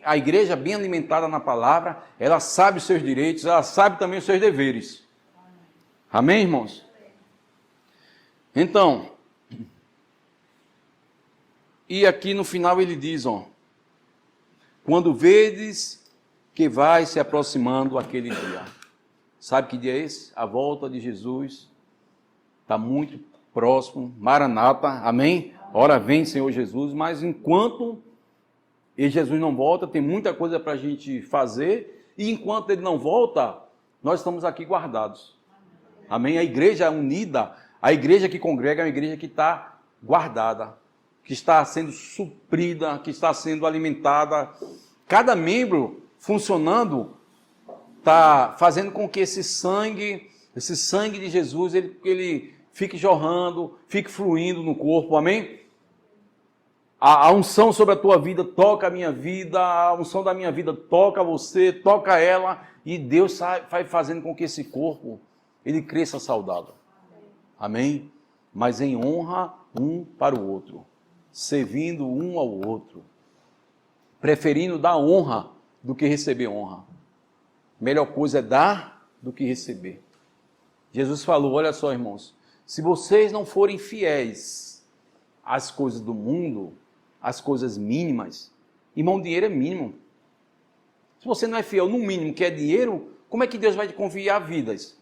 A igreja bem alimentada na palavra, ela sabe os seus direitos, ela sabe também os seus deveres. Amém, irmãos? Então, e aqui no final ele diz, quando vedes que vai se aproximando aquele dia. Sabe que dia é esse? A volta de Jesus está muito próximo. Maranata, amém? Ora vem, Senhor Jesus. Mas enquanto Jesus não volta, tem muita coisa para a gente fazer. E enquanto Ele não volta, nós estamos aqui guardados. Amém? A igreja unida, a igreja que congrega é uma igreja que está guardada, que está sendo suprida, que está sendo alimentada. Cada membro funcionando está fazendo com que esse sangue de Jesus, ele fique jorrando, fique fluindo no corpo, amém? A unção sobre a tua vida toca a minha vida, a unção da minha vida toca você, toca ela, e Deus vai fazendo com que esse corpo, ele cresça saudável, amém? Mas em honra um para o outro, servindo um ao outro, preferindo dar honra do que receber honra. Melhor coisa é dar do que receber. Jesus falou, olha só, irmãos, se vocês não forem fiéis às coisas do mundo, às coisas mínimas, irmão, dinheiro é mínimo. Se você não é fiel no mínimo, que é dinheiro, como é que Deus vai te confiar vidas?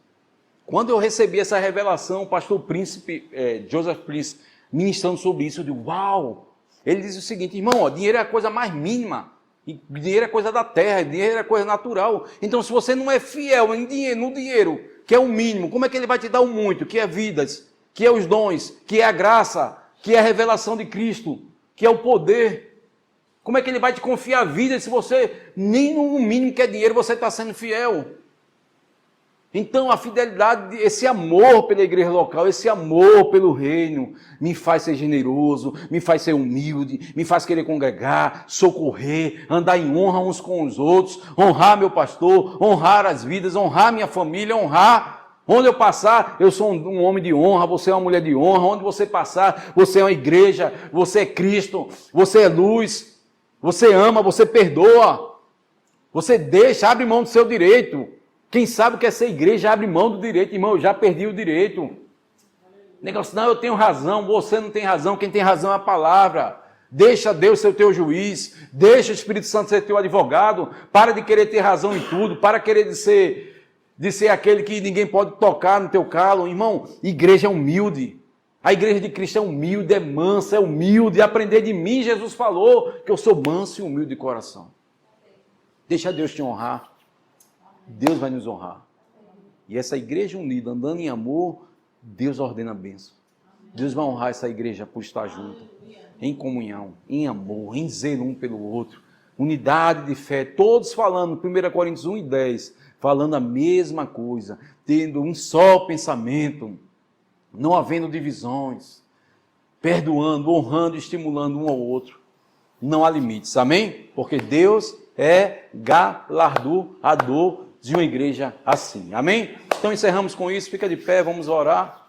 Quando eu recebi essa revelação, o pastor Joseph Prince, ministrando sobre isso, eu digo, uau! Ele diz o seguinte, irmão, ó, dinheiro é a coisa mais mínima, e dinheiro é coisa da terra, dinheiro é coisa natural. Então, se você não é fiel no dinheiro, que é o mínimo, como é que ele vai te dar o muito, que é vidas, que é os dons, que é a graça, que é a revelação de Cristo, que é o poder? Como é que ele vai te confiar a vida se você, nem no mínimo que é dinheiro, você está sendo fiel? Então, a fidelidade, esse amor pela igreja local, esse amor pelo reino, me faz ser generoso, me faz ser humilde, me faz querer congregar, socorrer, andar em honra uns com os outros, honrar meu pastor, honrar as vidas, honrar minha família, honrar. Onde eu passar, eu sou um homem de honra, você é uma mulher de honra. Onde você passar, você é uma igreja, você é Cristo, você é luz, você ama, você perdoa, você deixa, abre mão do seu direito. Quem sabe o que é ser igreja, abre mão do direito. Irmão, eu já perdi o direito. Negócio, não, eu tenho razão, você não tem razão, quem tem razão é a palavra. Deixa Deus ser o teu juiz, deixa o Espírito Santo ser teu advogado, para de querer ter razão em tudo, para querer de ser aquele que ninguém pode tocar no teu calo. Irmão, igreja é humilde. A igreja de Cristo é humilde, é mansa, é humilde. Aprender de mim, Jesus falou que eu sou manso e humilde de coração. Deixa Deus te honrar. Deus vai nos honrar. E essa igreja unida, andando em amor, Deus ordena a bênção. Deus vai honrar essa igreja por estar junto, em comunhão, em amor, em zelo um pelo outro, unidade de fé, todos falando, 1 Coríntios 1:10, falando a mesma coisa, tendo um só pensamento, não havendo divisões, perdoando, honrando, estimulando um ao outro. Não há limites, amém? Porque Deus é galardoador de uma igreja assim, amém? Então encerramos com isso, fica de pé, vamos orar.